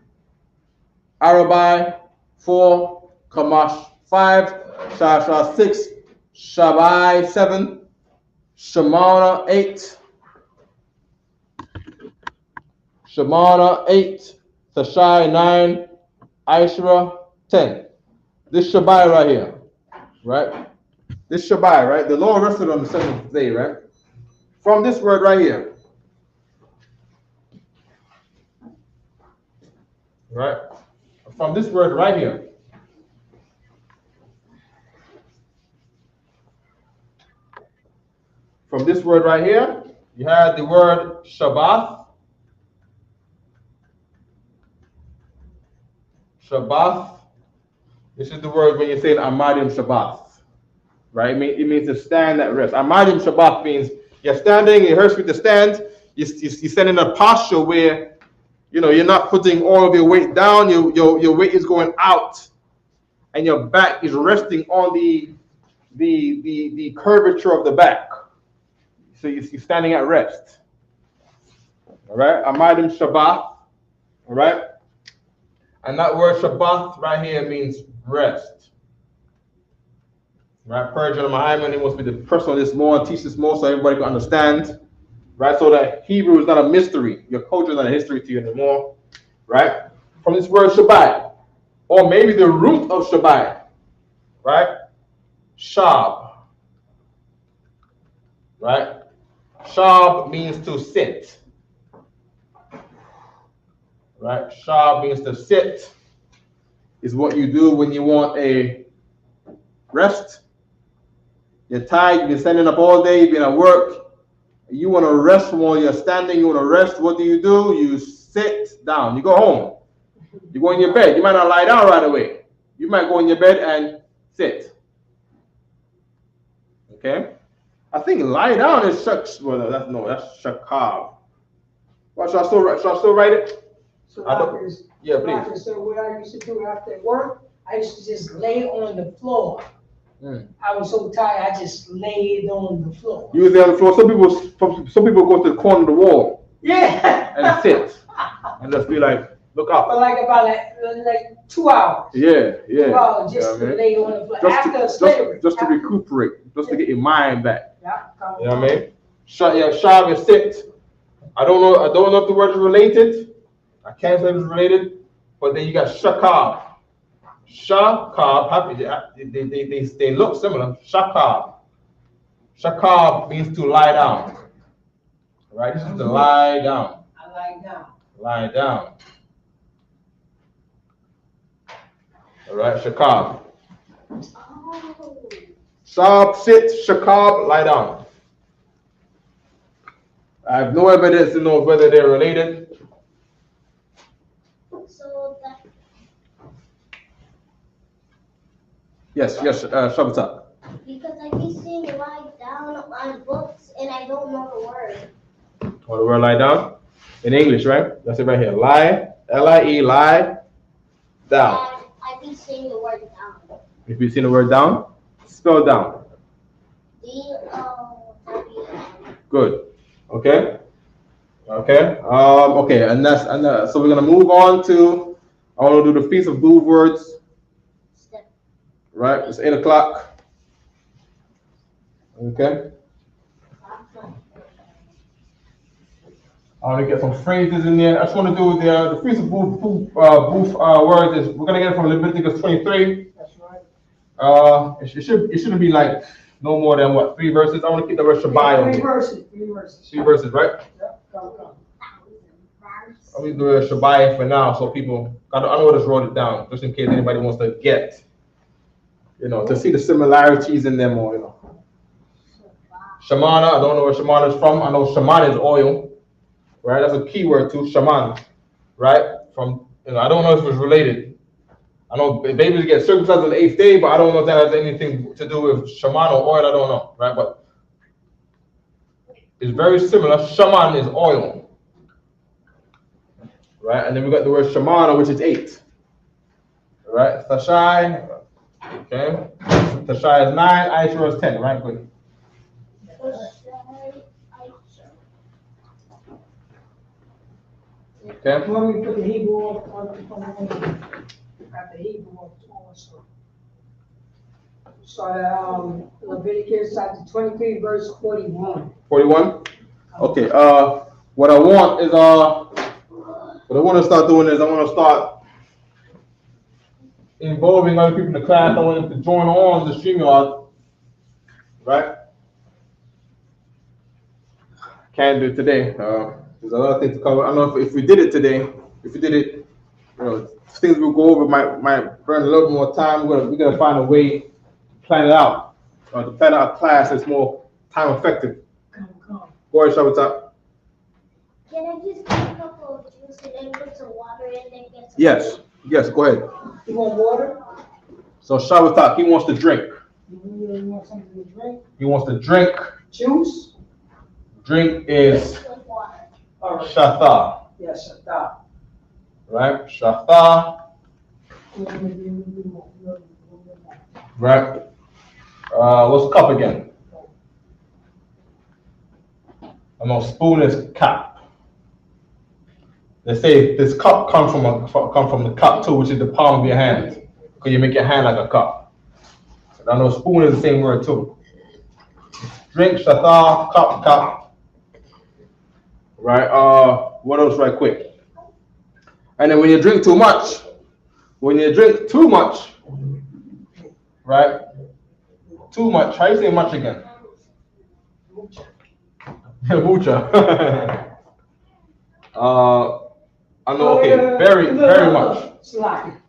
Arabai 4, Kamash 5, Shasha 6, Shabai 7, Shemana 8, Tashai 9, Aishra 10. This Shabai right here, right? This Shabai, right? The Lord rested on the seventh day, right? From this word right here, right? From this word right here, from this word right here, you had the word Shabbath. Shabbath. This is the word when you're saying Amadim Shabbath, right? It means to stand at rest. Amadim Shabbath means you're standing, it hurts with the stand. You stand in a posture where, you know, you're not putting all of your weight down, your weight is going out, and your back is resting on the curvature of the back. So you're standing at rest. All right, Amadim Shabbath. All right, and that word Shabbath right here means rest. Right, Persian Mahaman, he wants me to press on this more and teach this more so everybody can understand. Right, so that Hebrew is not a mystery. Your culture is not a history to you anymore. Right, from this word Shabbat, or maybe the root of Shabbat. Right, Shab. Right, Shab means to sit. Right, Shab means to sit. Is what you do when you want a rest. You're tired, you've been standing up all day, you've been at work. You want to rest while you're standing, you want to rest. What do? You sit down. You go home. You go in your bed. You might not lie down right away. You might go in your bed and sit. Okay? I think lie down is that's shakab. Well, should I still write it? So yeah, please. So what I used to do after work, I used to just lay on the floor. I was so tired, I just laid on the floor. You was there on the floor. Some people go to the corner of the wall. Yeah. And sit. And just be like, look up. But like about 2 hours. Yeah. 2 hours just to lay on the floor. Just to recuperate, just to get your mind back. Yeah. You know what I mean? Shab and sit. I don't know if the word is related. I can't say it's related. But then you got shakab. Shakab, they look similar. Shakab. Shakab means to lie down. Right? This is to lie down. I lie down. Lie down. All right, Shakab. Shab, sit, Shakab, lie down. I have no evidence to know whether they're related. Yes, Shabbatak. Because I be seeing lie down on books and I don't know the word. Oh, the word lie down? In English, right? That's it right here. Lie, L-I-E, lie, down. And I be seeing the word down. If you see the word down, spell down. D-O-W-N. Good. Okay? Okay. Okay, and so we're gonna move on to. I want to do the Feast of Blue Words. Right. It's 8 o'clock. Okay. I want to get some phrases in there. I just want to do the Feast of Blue Words. We're gonna get it from Leviticus 23. That's right. It shouldn't be like no more than what 3 verses. I want to keep the word Shabbat. Three verses. 3 verses. 3 verses, right? Yep. Come. I'm gonna do a Shabbat for now, so people. I know just wrote it down, just in case anybody wants to get, to see the similarities in them, or Shamana. I don't know where Shamana is from. I know Shaman is oil, right? That's a key word too, Shaman, right? From I don't know if it's related. I know babies get circumcised on the 8th day, but I don't know if that has anything to do with Shaman or oil. I don't know, right? But it's very similar. Shaman is oil. Right, and then we got the word Shamana, which is 8. Right, Tashai, okay. Tashai is 9, Aisha is 10, right? Good. Okay. Let me put the Hebrew on. Got the Hebrew on also. So Leviticus chapter 23, verse 41. 41? Okay, what I want to start doing is I want to start involving other people in the class. I want them to join on the StreamYard, right? Can't do it today. There's a lot of things to cover. I don't know if we did it today. If we did it, things we'll go over might burn a little more time. We're gonna find a way to plan it out. To plan out a class that's more time effective. Come. Go ahead, Shabbat. Can I just get a couple of juice and then put some water in and get some? Yes, go ahead. You want water? So Shabbat, he wants to drink. You want something to drink? He wants to drink. Juice? Drink is With water. All right. Shatha. Yes, Shatha. Right? Shatha. Right? What's cup again? I know spoon is cup. They say this cup come from the cup too, which is the palm of your hand. Because you make your hand like a cup. I know spoon is the same word too. Drink, Shatha, cup. Right? What else right quick? And then when you drink too much, right? Too much. How do you say much again? Mucha. I know, okay, very much. Slack.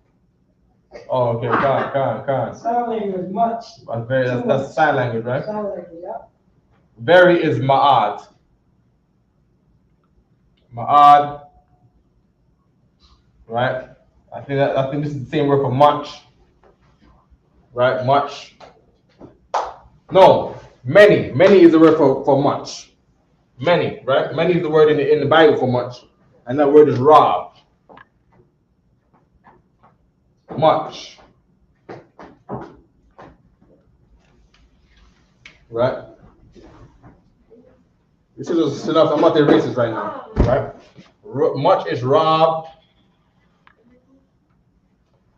Oh, okay, can. Sign language much. That's sign language, right? Sign language, yeah. Very is ma'ad. Ma'ad. Right? I think this is the same word for much. Right? Much. No, many. Many is the word for much. Many, right? Many is the word in the Bible for much. And that word is rob. Much. Right? This is enough. I'm about to erase this right now. Right? Much is rob.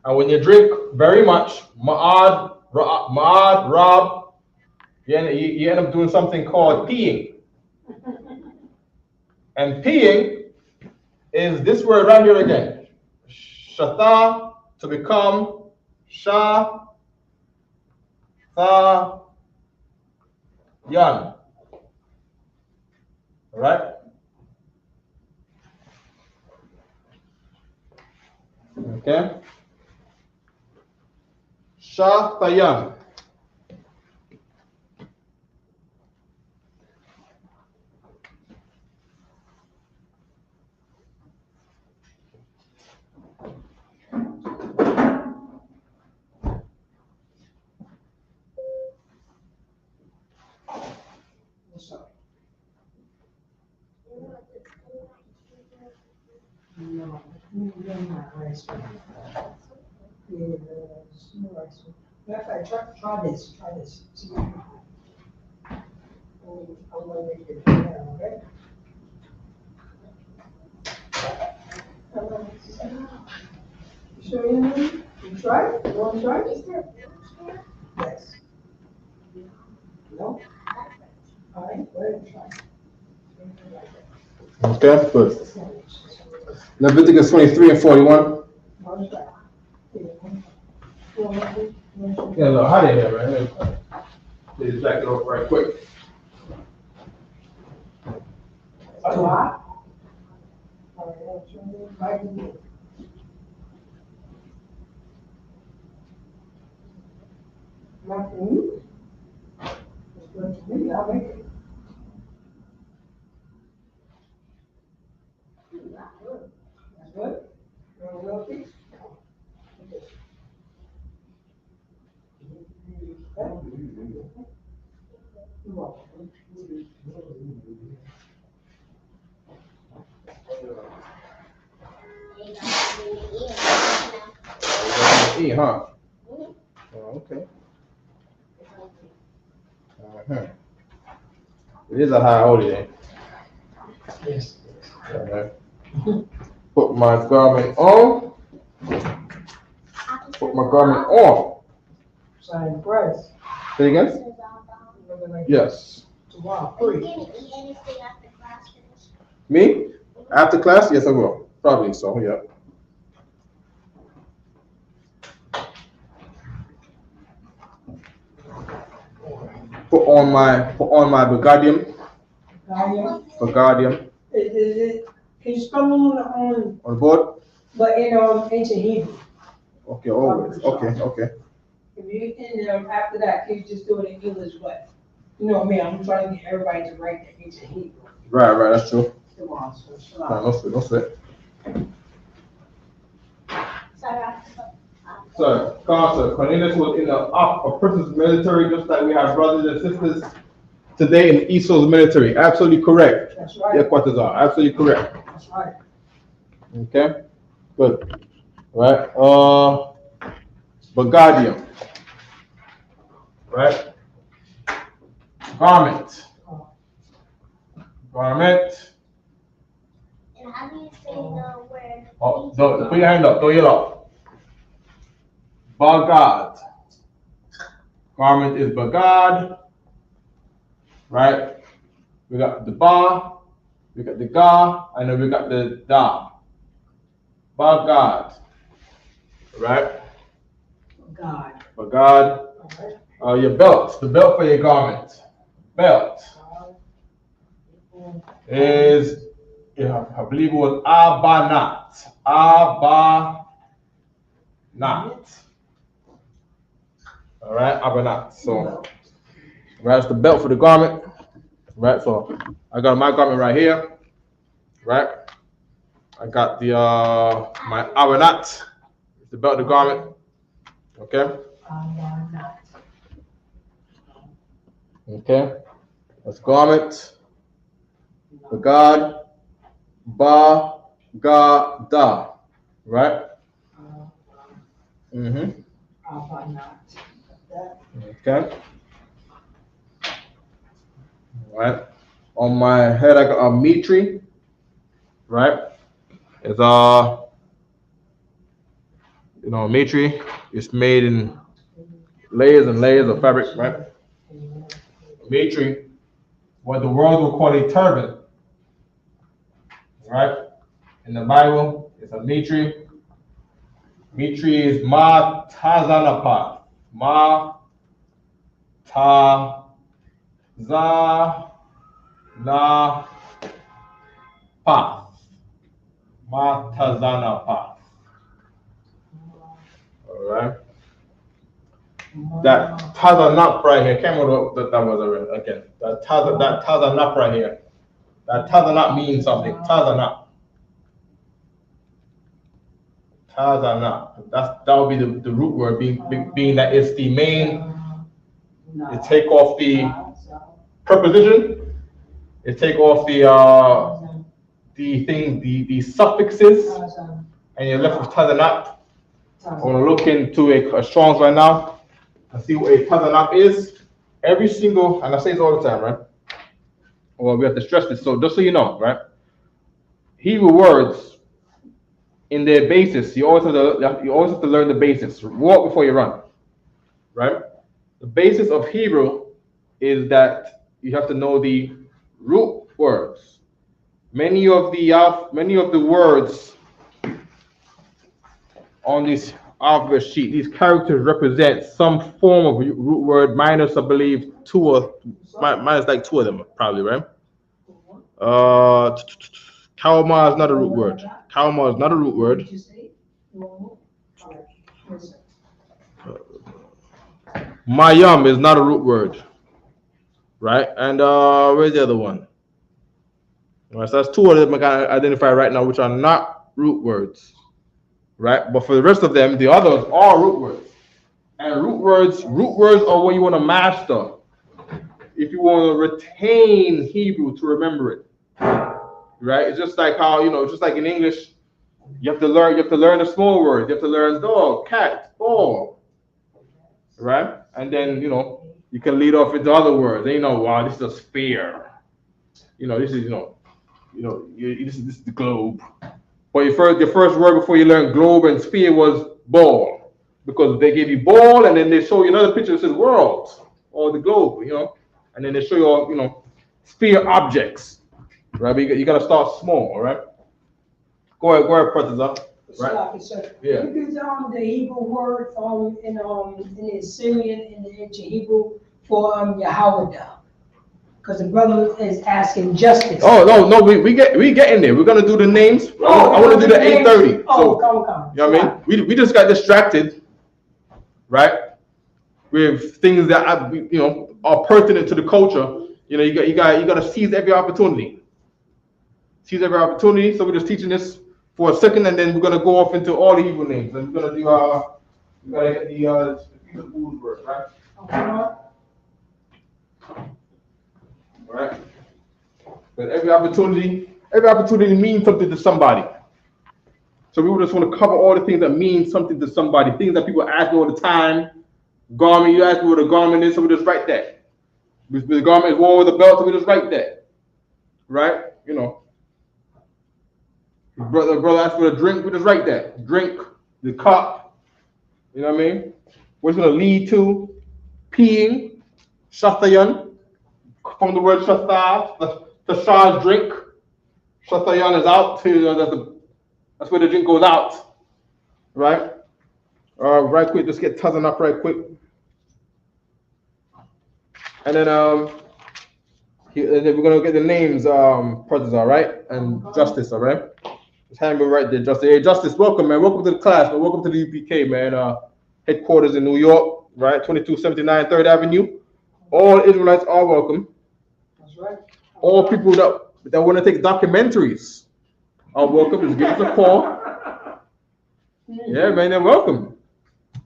And when you drink very much, ma'ad, rob, you end up doing something called peeing. And peeing is this word right here again. Shatha, to become, sha, tha, yan. Alright? Okay? Sha, tha, yan. What's up? No, not ice cream. Yeah, no ice cream. Matter of fact, try this. See what you think. I'm gonna make it down, okay? You sure you need it? You try it? You want to try it? Is there a wheelchair? Yes. No? All right, go ahead and try it. Okay, good. Leviticus 23 and 41. Yeah, look, hot in here, man. Let me back it up right quick. Too hot? All right, I'll turn it back to you. Not for you. It's good to me, I'll make it. That's good? You want a little piece? You're welcome. You got something to eat. Eat, huh? Oh, okay. It is a high holiday. Yes. Alright. Put my garment on. Put my garment on. Sign price. Say again? Yes. Tomorrow, Are you free. gonna eat anything after class finish? Me? After class? Yes, I will. Probably so, yeah. Put on my Begadium. Begadium. Can you spell on On board? but in ancient Hebrew? Okay, always. Okay. If you and after that, can you just do it in English way? You know me, I'm trying to get everybody to write the ancient Hebrew. Right, that's true. Tomorrow, so No sweat. Sorry. So, Cornelius was in a person's military, just like we have brothers and sisters today in Esau's military. Absolutely correct. That's right. Yeah, Quatazar. Absolutely correct. That's right. Okay, good. Right. Begadium. Right. Garment. And how do you say the word? Oh, don't put your hand up. Don't yell out. Bagad. Garment is bagad. Right. We got the ba, we got the ga, and then we got the da. Bagad. Right. God. Bagad. All right. Your belt. The belt for your garment. Belt is, I believe it was abanat. All right, abanat. So, that's the belt for the garment. Right, so I got my garment right here. Right, I got the my abanat. The belt of the garment. Okay. Okay. That's garment. Bagad. Ba. Ga. Da. Right? Mm-hmm. Okay. All right. On my head, I got a mitri. Right? It's mitri. It's made in layers and layers of fabric, right? Mitri, what the world will call a turban. Right? In the Bible, it's a mitri. Mitri is ma tazanapa. Ma ta za na pa. Ma tazanapa. All right. That tazanap right here. Can't remember what that was already. Again, that tazanap right here. That tazanap means something. Tazanap. That would be the root word, being that it's the main. It take off the preposition. It take off the suffixes, and you're left with tazanap. I want to look into a Strong's right now and see what a tazanap is. Every single, and I say this all the time, right? Well, we have to stress this. So just so you know, right? Hebrew words in their basis. You always have to learn the basics. Walk before you run, right? The basis of Hebrew is that you have to know the root words. Many of the words on this alphabet sheet, these characters represent some form of root word, minus, I believe, minus like two of them, probably, right? Kalmar is not a root word. Kalmar is not a root word. Mayam is not a root word, right? And where's the other one? All right, so that's two of them I can identify right now, which are not root words, right? But for the rest of them, the others are root words. And root words are what you want to master. If you want to retain Hebrew to remember it, right? It's just like how, just like in English, you have to learn the small words. You have to learn dog, cat, ball, right? And then, you can lead off with the other words. Then wow, this is a sphere. This is, this is the globe. But your first word before you learn globe and sphere was ball, because they gave you ball and then they show you another picture that says world or the globe, and then they show you, sphere objects, right? But you gotta start small, all right? Go ahead, Professor. Right? Yeah. You use the Hebrew word in the Assyrian in the ancient Hebrew for Yahweh, because the brother is asking justice. Oh no, we get in there. We're gonna do the names. I want to do the 8:30. Oh, so, come. You know what I mean? We just got distracted, right? With things that are pertinent to the culture. You got to seize every opportunity. So we're just teaching this for a second, and then we're gonna go off into all the Hebrew names, and we're gonna do we gotta get the word, right? Right. But every opportunity means something to somebody. So we just want to cover all the things that mean something to somebody, things that people ask me all the time. Garment, you ask me what a garment is, so we just write that. The garment is worn with a belt, so we just write that. Right? Brother asked for a drink, we just write that. Drink, the cup. You know what I mean? What's going to lead to? Peeing, shatayan. From the word shata, the shah's drink. Shatayan is out. That's where the drink goes out. Right? Right quick, just get Tazan up right quick. And then we're gonna get the names, brothers, all right? And Justice, all right? Just hand me right there, Justice. Hey, Justice, welcome, man. Welcome to the class, man. Welcome to the UPK, man. Headquarters in New York, right? 2279 3rd Avenue. All Israelites are welcome. That's right. All people that want to take documentaries are welcome. Just give us a call. Yeah, man, they're welcome.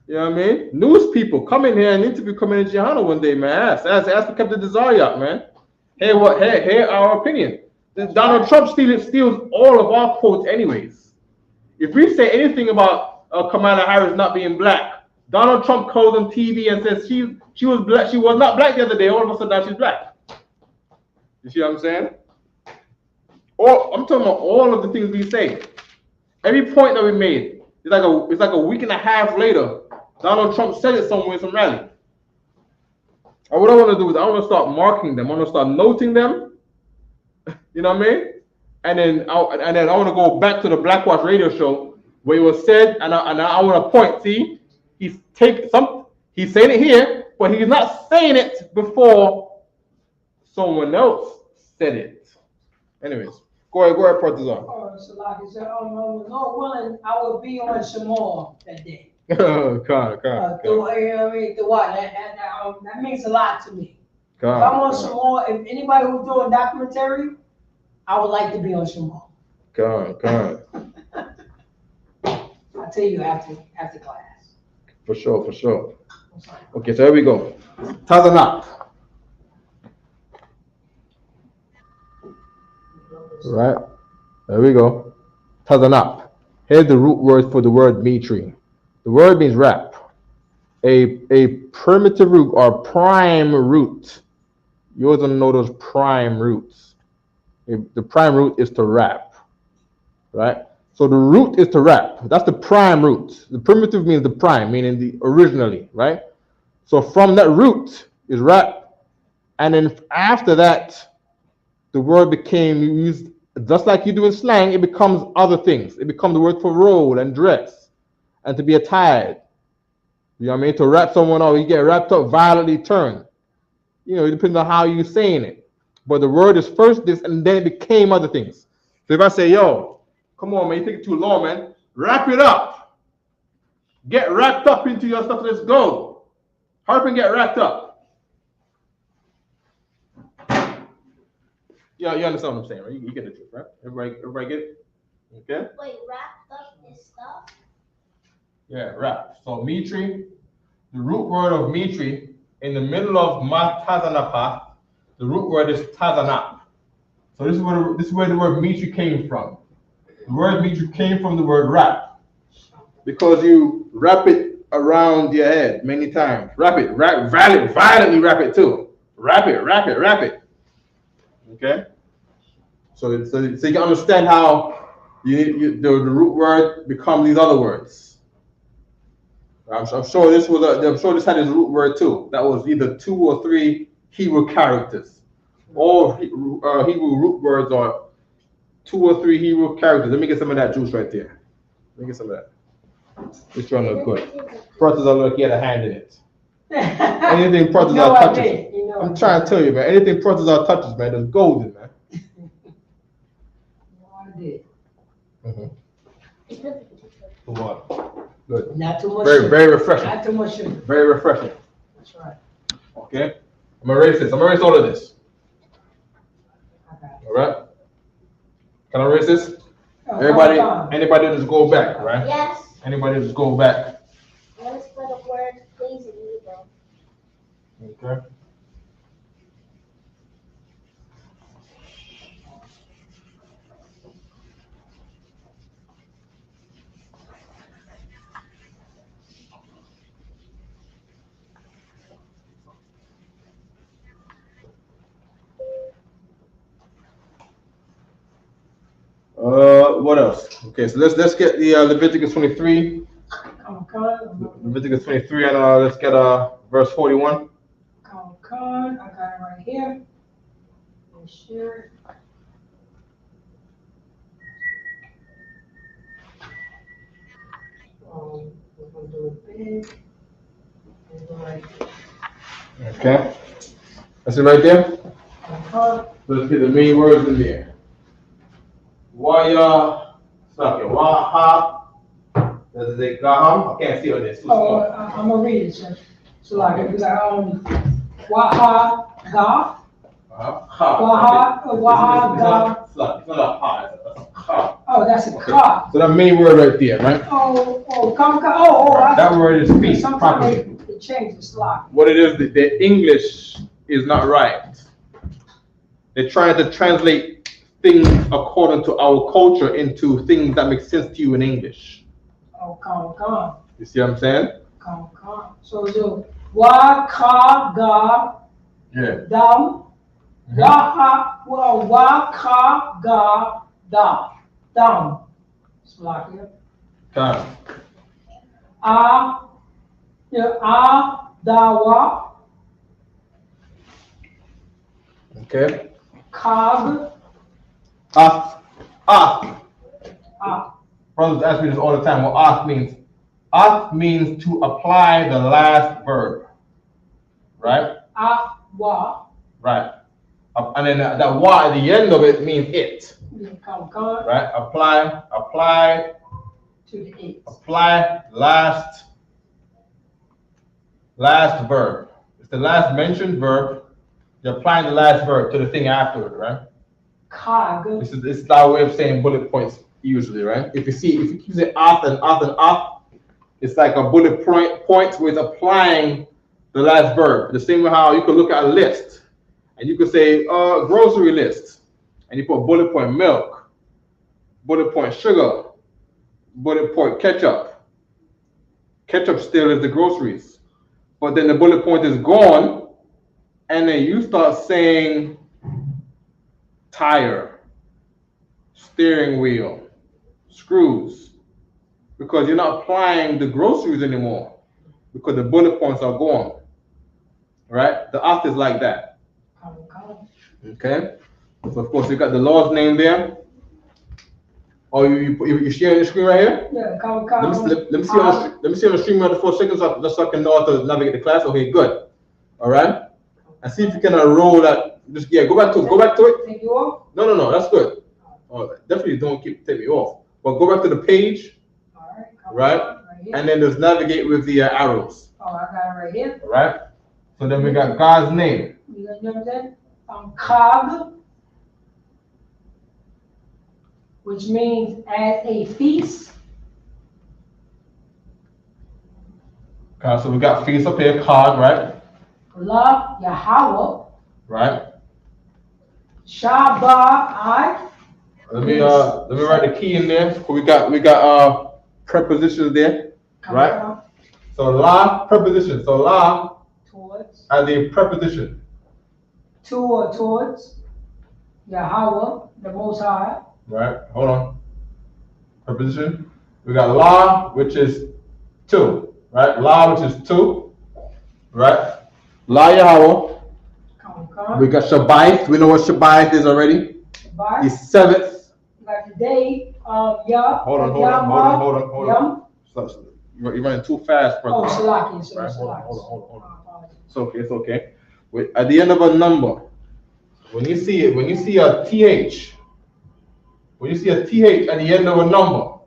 You know what I mean? News people, come in here and interview coming in Johanna one day, man. Ask for Captain Desire, man. Hear our opinion. Donald Trump steals all of our quotes anyways. If we say anything about Kamala Harris not being black, Donald Trump calls on TV and says she was black. She was not black the other day. All of a sudden now she's black. You see what I'm saying? I'm talking about all of the things we say. Every point that we made, it's like a week and a half later, Donald Trump said it somewhere in some rally. And what I want to do is I want to start marking them. I want to start noting them. You know what I mean? And then I want to go back to the Blackwash radio show where it was said, and I want to point. See, he's saying it here, but he's not saying it before someone else said it. Anyways, go ahead, Partizan. So like I said, Lord willing, I will be on Shamar that day. God. That means a lot to me. If I'm on Shamar, if anybody who's doing documentary, I would like to be on Shamar. God. I'll tell you after class. For sure. Okay, so here we go. Tazanat. Right, there we go. Tazanat. Here's the root word for the word mitri. The word means wrap. A primitive root or prime root. You always want to know those prime roots. The prime root is to wrap. Right? So the root is to wrap. That's the prime root. The primitive means the prime, meaning the originally, right? So from that root is wrap, and then after that, the word became used just like you do in slang. It becomes other things. It becomes the word for roll and dress, and to be attired. You know what I mean? To wrap someone up, you get wrapped up, violently turned. You know, it depends on how you're saying it. But the word is first this, and then it became other things. So if I say, yo, come on, man, you take it too long, man. Wrap it up. Get wrapped up into your stuff. Let's go. Hurry up and get wrapped up. Yeah, you understand what I'm saying, right? You get the truth, right? Everybody get it? Okay? Wait, wrapped up is stuff? Yeah, wrap. So mitri, the root word of mitri, in the middle of matazanapa, the root word is tazanap. So this is where the word mitri came from. The word mitri came from the word wrap, because you wrap it around your head many times. Wrap it, violently wrap it too. Wrap it. Okay. So you can understand how the root word becomes these other words. I'm sure this had its root word too. That was either 2 or 3 Hebrew characters. All Hebrew root words are 2 or 3 Hebrew characters. Let me get some of that juice right there. Let me get some of that. It's trying to look good. Brothers are like he had a hand in it. Anything brothers are touches. I'm trying to tell you, man. Anything brothers are touches, man, is golden, man. Come on. Good. Not too much. Very refreshing. Not too much sugar. Very refreshing. That's right. Okay. I'm gonna erase this. I'm gonna erase all of this. Okay. All right. Can I erase this? Oh, Anybody just go back, right? Yes. Anybody just go back. Let's put a word, please, in Hebrew. Okay. What else? Okay, so let's get the Leviticus 23. Leviticus 23, and let's get verse 41. I got it right here. Sure. We're gonna do it big. Okay. That's it right there. Let's get the main words in there. Waya, waha. Does it gaham? I can't see on this. I'm gonna read it, sir. So like it was waha ga. Waha ga. It's not a ha. It's a ha. Oh, that's a ka. So that main word right there, right? That word is speech properly. It changes a lot. What it is, the English is not right. They're trying to translate things according to our culture into things that make sense to you in English. Oh, You see what I'm saying? So wa ka ga dam. Wa ka ga da dam. Slovakia. Dawa. Okay. Kag. Brothers ask me this all the time. What ask means? Ask means to apply the last verb. Right? Wa. Right. And then that wa at the end of it means it. Right? Apply to the it. Apply last verb. It's the last mentioned verb. You're applying the last verb to the thing afterward, right? Kag. This is our way of saying bullet points usually, right? If you keep saying off, it's like a bullet point with applying the last verb. The same way how you could look at a list and you could say grocery list, and you put bullet point milk, bullet point sugar, bullet point ketchup. Ketchup still is the groceries, but then the bullet point is gone, and then you start saying tire, steering wheel, screws, because you're not applying the groceries anymore, because the bullet points are gone. Right? The oath is like that. Okay? So of course you got the Lord's name there. Oh, you sharing the screen right here? Yeah, Let me see on the screen right for 4 seconds, just so I can know how to navigate the class. Okay, good. All right. And see if you can roll that. Just go back to it. Take you off? No, that's good. Oh, definitely don't take me off. But go back to the page. All right? And then just navigate with the arrows. Oh, I got it right here. All right. So then we got God's name. You know that? Kag, which means as a feast. Okay, so we got feast up here, Kag, right? La Yahweh. Right. Shabbat. Let me write the key in there. We got prepositions there, right? So la preposition. So la towards as a preposition. To or towards Yahweh, the Most High. Right. Hold on. Preposition. We got la, which is to, right? La, which is to, right? La Yahweh. We got Shabbat. We know what Shabbat is already. Shabbat. The seventh. Like the day of Yah. Hold on. You're running too fast, brother. Oh, Shalaki. Right? Hold on. It's okay. At the end of a number, when you see a TH, at the end of a number,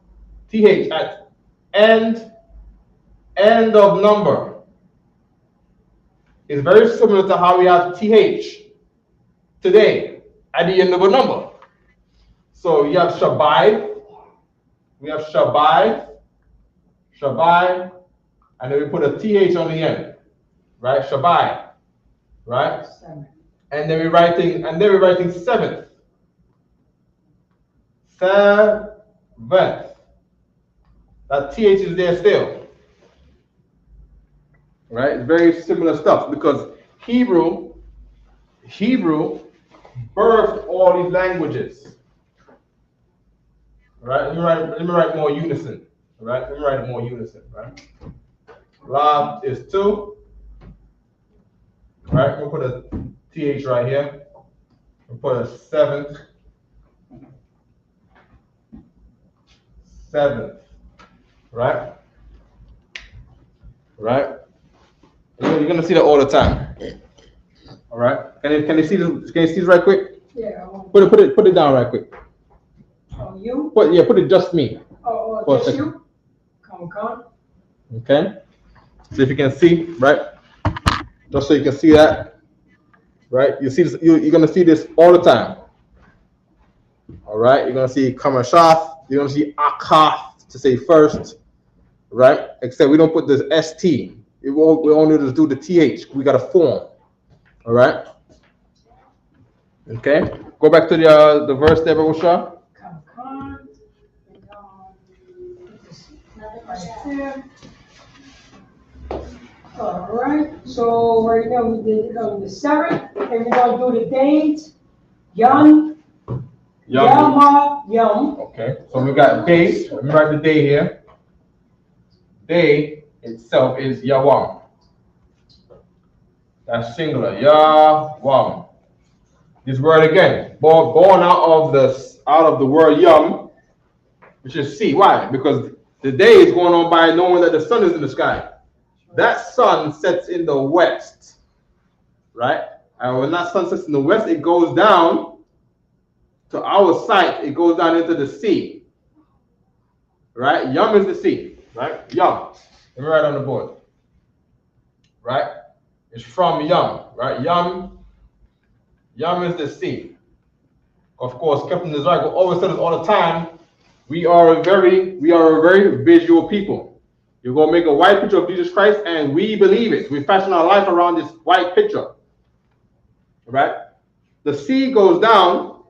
TH at end of number, is very similar to how we have TH today at the end of a number. So you have Shabbat, we have Shabbat, and then we put a TH on the end, right? Shabbat, right? And then we're writing seventh. Seventh. That TH is there still. Right? It's very similar stuff because Hebrew birthed all these languages. Right? Let me write more unison. Right? Let me write more unison. Right? La is 2. Right? We'll put a TH right here. We'll put a seventh. Right? Right? You're gonna see that all the time. All right. Can you see this? Can you see this right quick? Yeah. Put it down right quick. Oh, you? Put it just me. Oh, just you? Come. Okay. See if you can see, right? Just so you can see that. Right? You see this, you're gonna see this all the time. All right, you're gonna see Kamashaf, you're gonna see Akath to say first, right? Except we don't put this ST. We only just do the TH. We got a form. All right. Okay. Go back to the verse there, Babusha. Come. All right. So right now we did the 7th, and we're gonna do the days. Yum. Yama. Yum. Okay. So we got day. Let me write the day here. Day itself is Yawam. That's singular. Yawam. This word again, born out of the word yum, which is see. Why? Because the day is going on by knowing that the sun is in the sky. That sun sets in the west, right? And when that sun sets in the west, it goes down to our sight. It goes down into the sea, right? Yum is the sea, right? Yum. Let me write on the board, right? It's from Yum, right? Yum is the sea. Of course, Captain Israel always says all the time, we are a very visual people. You're going to make a white picture of Jesus Christ, and we believe it. We fashion our life around this white picture, right? The sea goes down,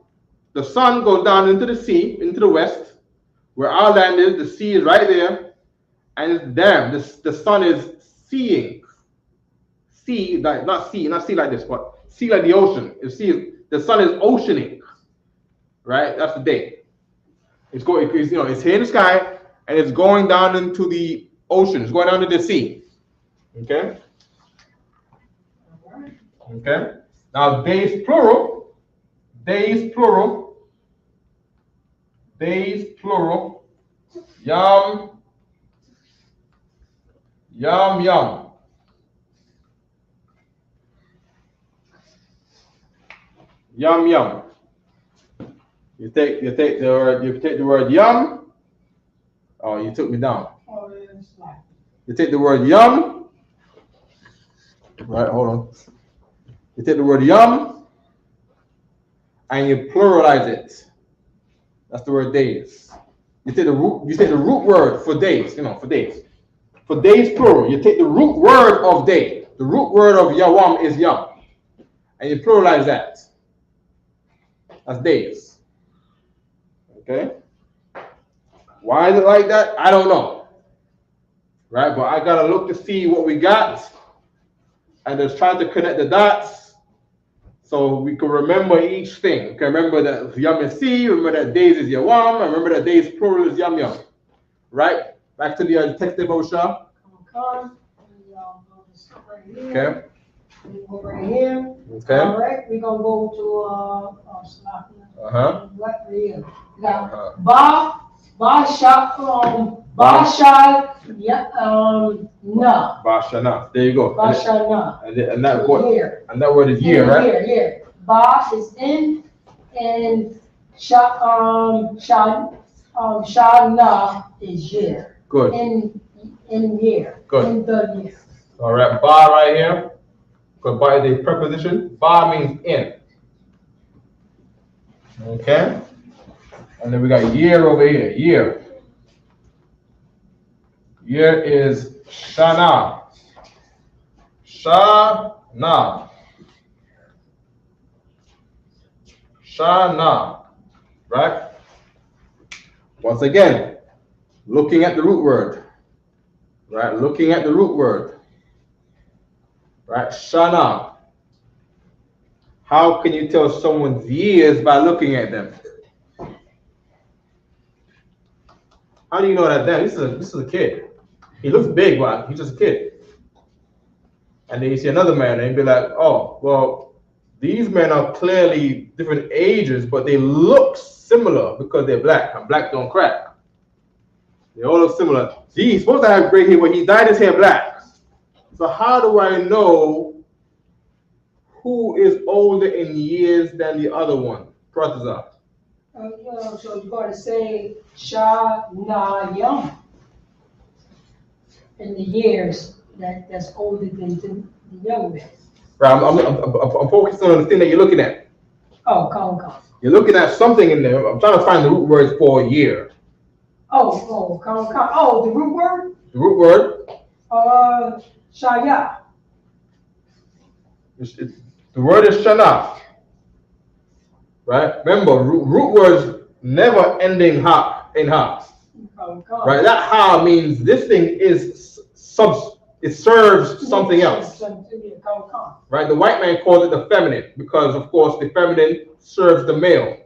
the sun goes down into the sea, into the west, where our land is. The sea is right there. And the sun is seeing. Not sea like this, but sea like the ocean. The sun is oceaning, right? That's the day. It's going, it's, it's here in the sky, and it's going down into the ocean. It's going down to the sea. Okay. Okay. Now days plural. Days plural. Days plural. Yum. Yum yum. Yum yum. You take the word yum. Oh, you took me down. You take the word yum. Right, hold on. You take the word yum and you pluralize it. That's the word days. You take the root word for days, for days. For days plural, you take the root word of day. The root word of yawam is yum. And you pluralize that. That's days. Okay? Why is it like that? I don't know. Right? But I gotta look to see what we got and just try to connect the dots so we can remember each thing. Okay, remember that yum is C, remember that days is yawam, and remember that days plural is yum yum. Right? Back to the text devotion. Okay. Over here. Okay. All right, we're gonna go to what here? Now, na. Bashana. There you go. Bashana. And that word. Year. And that word is year, right? Year. Ba is in, and shana is year. Good. In year. Good. In the year. All right, ba right here. Because ba is a preposition. Ba means in. Okay. And then we got year over here. Year. Year is shana. Shana. Shana. Right? Once again, looking at the root word. Right? Looking at the root word. Right? Shana. How can you tell someone's years by looking at them? How do you know that? This is a kid. He looks big, but he's just a kid. And then you see another man, and you'd be like, oh, well, these men are clearly different ages, but they look similar because they're black, and black don't crack. They all look similar. He's supposed to have gray hair, but he dyed his hair black. So how do I know who is older in years than the other one? Protestant. So you're going to say Shana in the years that's older than the young man. Right, I'm focused on the thing that you're looking at. Oh, come. You're looking at something in there. I'm trying to find the root words for year. Come. Oh, the root word? The root word? Shaya. The word is shana. Right? Remember, root words never ending in ha. Right? That ha means this thing is it serves something else. Right? The white man calls it the feminine because, of course, the feminine serves the male.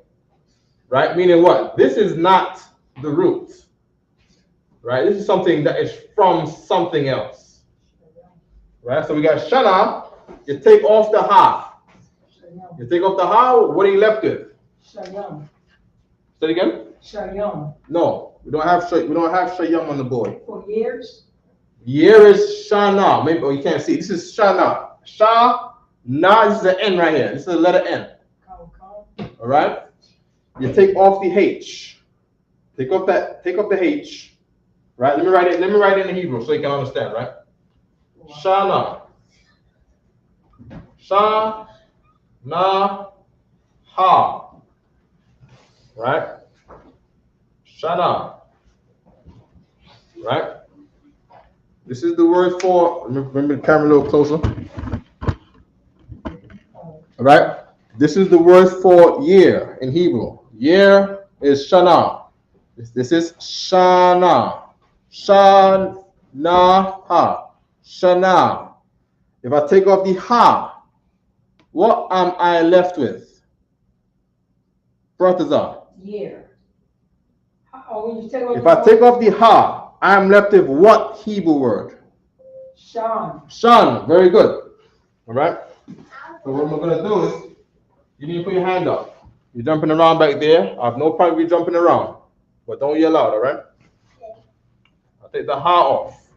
Right? Meaning what? This is not the root. Right? This is something that is from something else. Right? So we got shana. You take off the ha. You take off the ha, what are you left with? Shayam. Say it again? Shayam. No, we don't have shayam on the board. For years? Year is shana. Maybe you can't see. This is shana. Shana, this is the N right here. This is the letter N. All right? You take off the H. Take off the H. Right? Let me write it in Hebrew so you can understand, right? Shana. Na, ha. Right? Shana. Right? This is the word for, remember the camera a little closer. All right? This is the word for year in Hebrew. Year is shana. This is shana. Shana, ha. Shana. If I take off the ha, what am I left with? Protestant. Year. when you take off If I take off the ha, I'm left with what Hebrew word? Sean. Shan. Very good. All right. So what we're gonna do is, you need to put your hand up. You're jumping around back there. I have no problem with you jumping around, but don't yell out. All right. I'll take the ha off.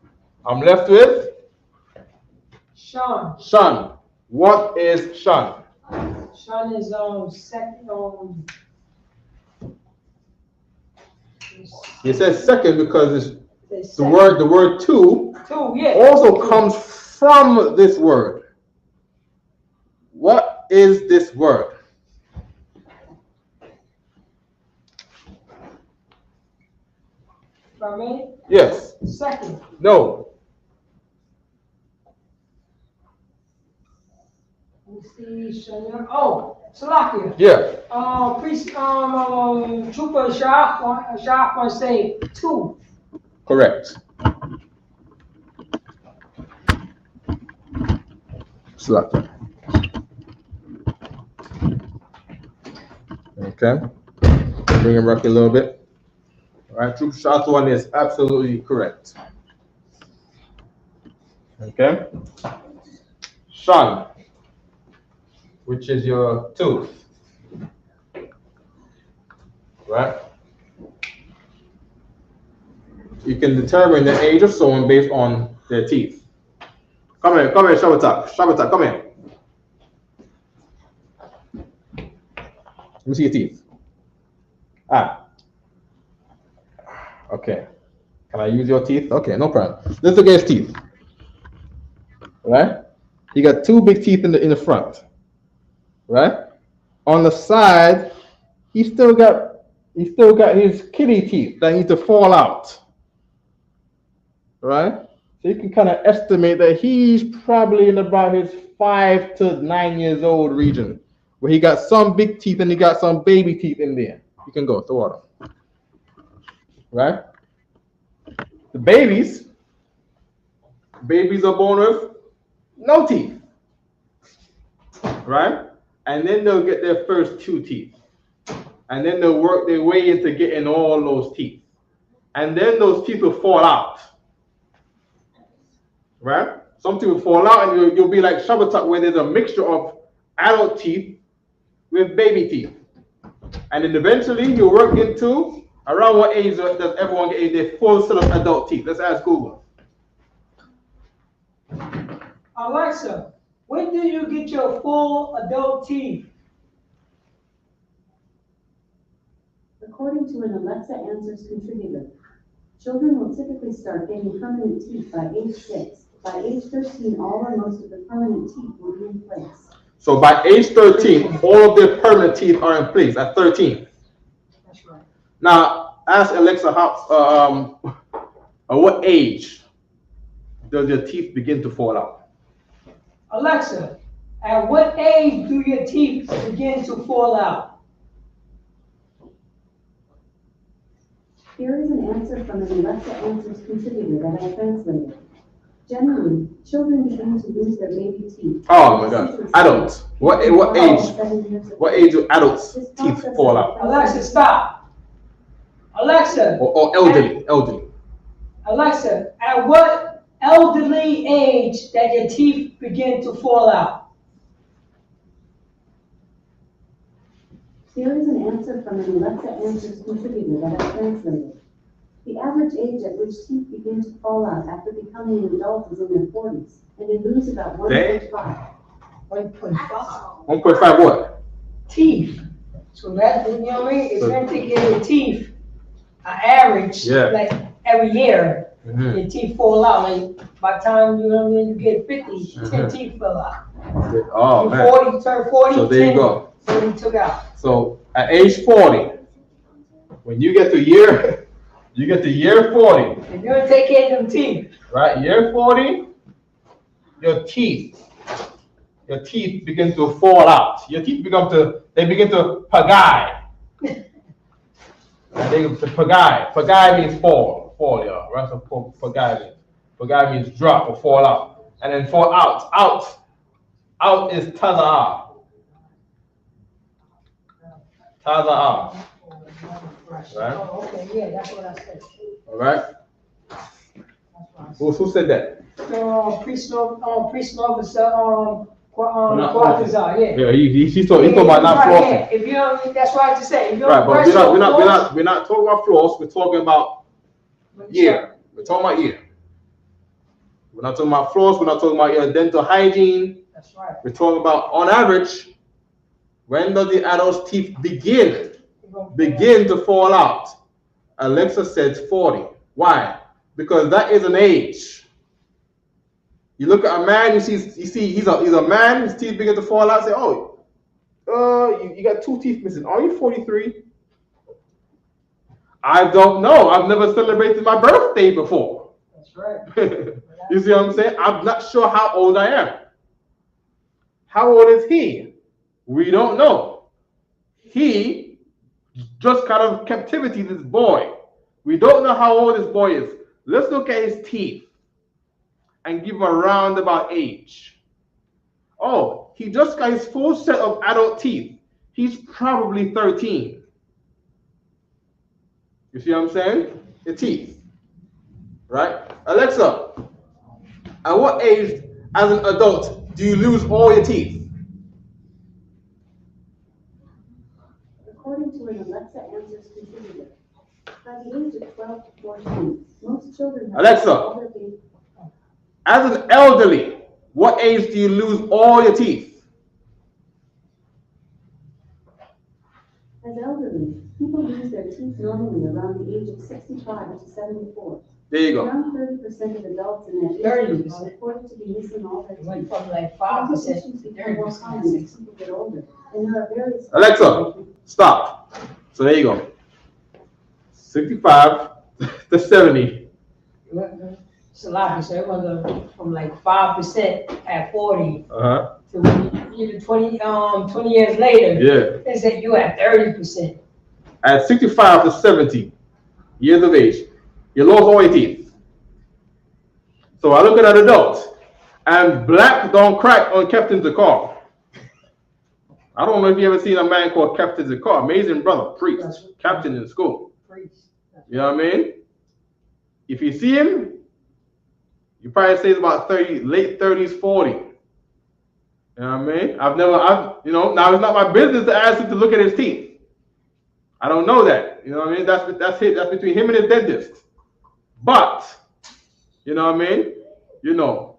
I'm left with Sean. Shan. What is Shan? Sean is second It says second because it's the second. word two Yeah. also comes from this word. What is this word? For me? Yes. Second. No. Let me see, Shania. Oh, Salakia. Yeah. Trooper Shah want to say 2. Correct. Slacker. Okay. Bring it back a little bit. All right. Troop shot one is absolutely correct. Okay. Shan, which is your tooth. Right? You can determine the age of someone based on their teeth. Come here, Shabbatak, come here. Let me see your teeth. Okay. Can I use your teeth? Okay, no problem. Let's look at his teeth. Right? He got 2 big teeth in the front. Right? On the side, he still got his kitty teeth that need to fall out. Right? So you can kind of estimate that he's probably in about his 5 to 9 years old region, where he got some big teeth and he got some baby teeth in there. You can go to water. Right? The babies are born with no teeth. Right? And then they'll get their first 2 teeth. And then they'll work their way into getting all those teeth. And then those teeth will fall out. Right? Some teeth will fall out and you'll be like Shabbatak, where there's a mixture of adult teeth with baby teeth. And then eventually you'll work into around what age does everyone get their full set of adult teeth? Let's ask Google. Alexa, when do you get your full adult teeth? According to an Alexa Answers contributor, children will typically start getting permanent teeth by age 6. By age 13, all or most of the permanent teeth will be in place. So by age 13, all of their permanent teeth are in place at 13. That's right. Now, ask Alexa at what age does your teeth begin to fall out? Alexa, at what age do your teeth begin to fall out? Here is an answer from an Alexa Answers contributor that I translated. Generally, children begin to lose their baby teeth. Oh my God! Adults. What age do adults' teeth fall out? Alexa, stop. Alexa. Or elderly. Alexa, at what elderly age that your teeth begin to fall out? Here is an answer from an Alexa Answers contributor that I translated. The average age at which teeth begin to fall out after becoming an adult is in their 40s, and they lose about 1.5. 1.5. 1.5 what? Teeth. So that, you know what I mean? It's meant to give your teeth an average, like every year. Mm-hmm. Your teeth fall out. Like by the time you know what I mean, you get 50, 10 teeth fell out. Oh man. 40, turn 40. So there you go. So he took out. So at age 40, when you get to year 40. And you're gonna take care of them teeth. Right? Year 40, your teeth begin to fall out. Your teeth begin to pagai. Pagai means fall, yeah. Right? So pagai means drop or fall out. And then fall out. Out is taza'ah. Right. Right. Oh, okay, yeah, that's what I said. All right. That's what I said. Who said that? Priest officer, Not- Quatazar, yeah. Yeah, he's talking about not Right, flossing. yeah. If you don't, that's why I just say, if you Right, don't but brush your floss, we're not talking about floss. We're talking about year. We're talking about year. We're not talking about floss. We're not talking about your dental hygiene. That's right. We're talking about, on average, when does the adult's teeth begin to fall out? Alexa said 40. Why? Because that is an age. You look at a man, you see he's a man, his teeth begin to fall out. Say, oh, you got 2 teeth missing. Are you 43? I don't know. I've never celebrated my birthday before. That's right. You see what I'm saying? I'm not sure how old I am. How old is he? We don't know. He just got out of captivity, this boy. We don't know how old this boy is. Let's look at his teeth and give him a roundabout age. Oh, he just got his full set of adult teeth. He's probably 13. You see what I'm saying? The teeth. Right? Alexa, at what age as an adult do you lose all your teeth? According to an Alexa Answers contributor, by the age of 12 to 14, most children have Alexa. all their teeth. As an elderly, what age do you lose all your teeth? As elderly, people lose their teeth normally around the age of 65 to 74. There you go. Around 30% of adults in that age group 30%. are reported to be missing all their It went teeth. from like 5% Complications to become more 30%. common as people get older, and there are various. Alexa, stop. So there you go. 65 to 70. It's a lot, so it went from like 5% at 40 Uh-huh. to even 20 years later. Yeah. They said you at 30%. At 65 to 70 years of age, you lost all your teeth. So I look at an adult, and black don't crack on Captain Zakar. I don't know if you ever seen a man called Captain Zakar, amazing brother, priest, captain in school. You know what I mean? If you see him, you probably say it's about 30, late 30s, 40. You know what I mean? Now it's not my business to ask him to look at his teeth. I don't know that. You know what I mean? That's between him and his dentist. But, you know what I mean? You know,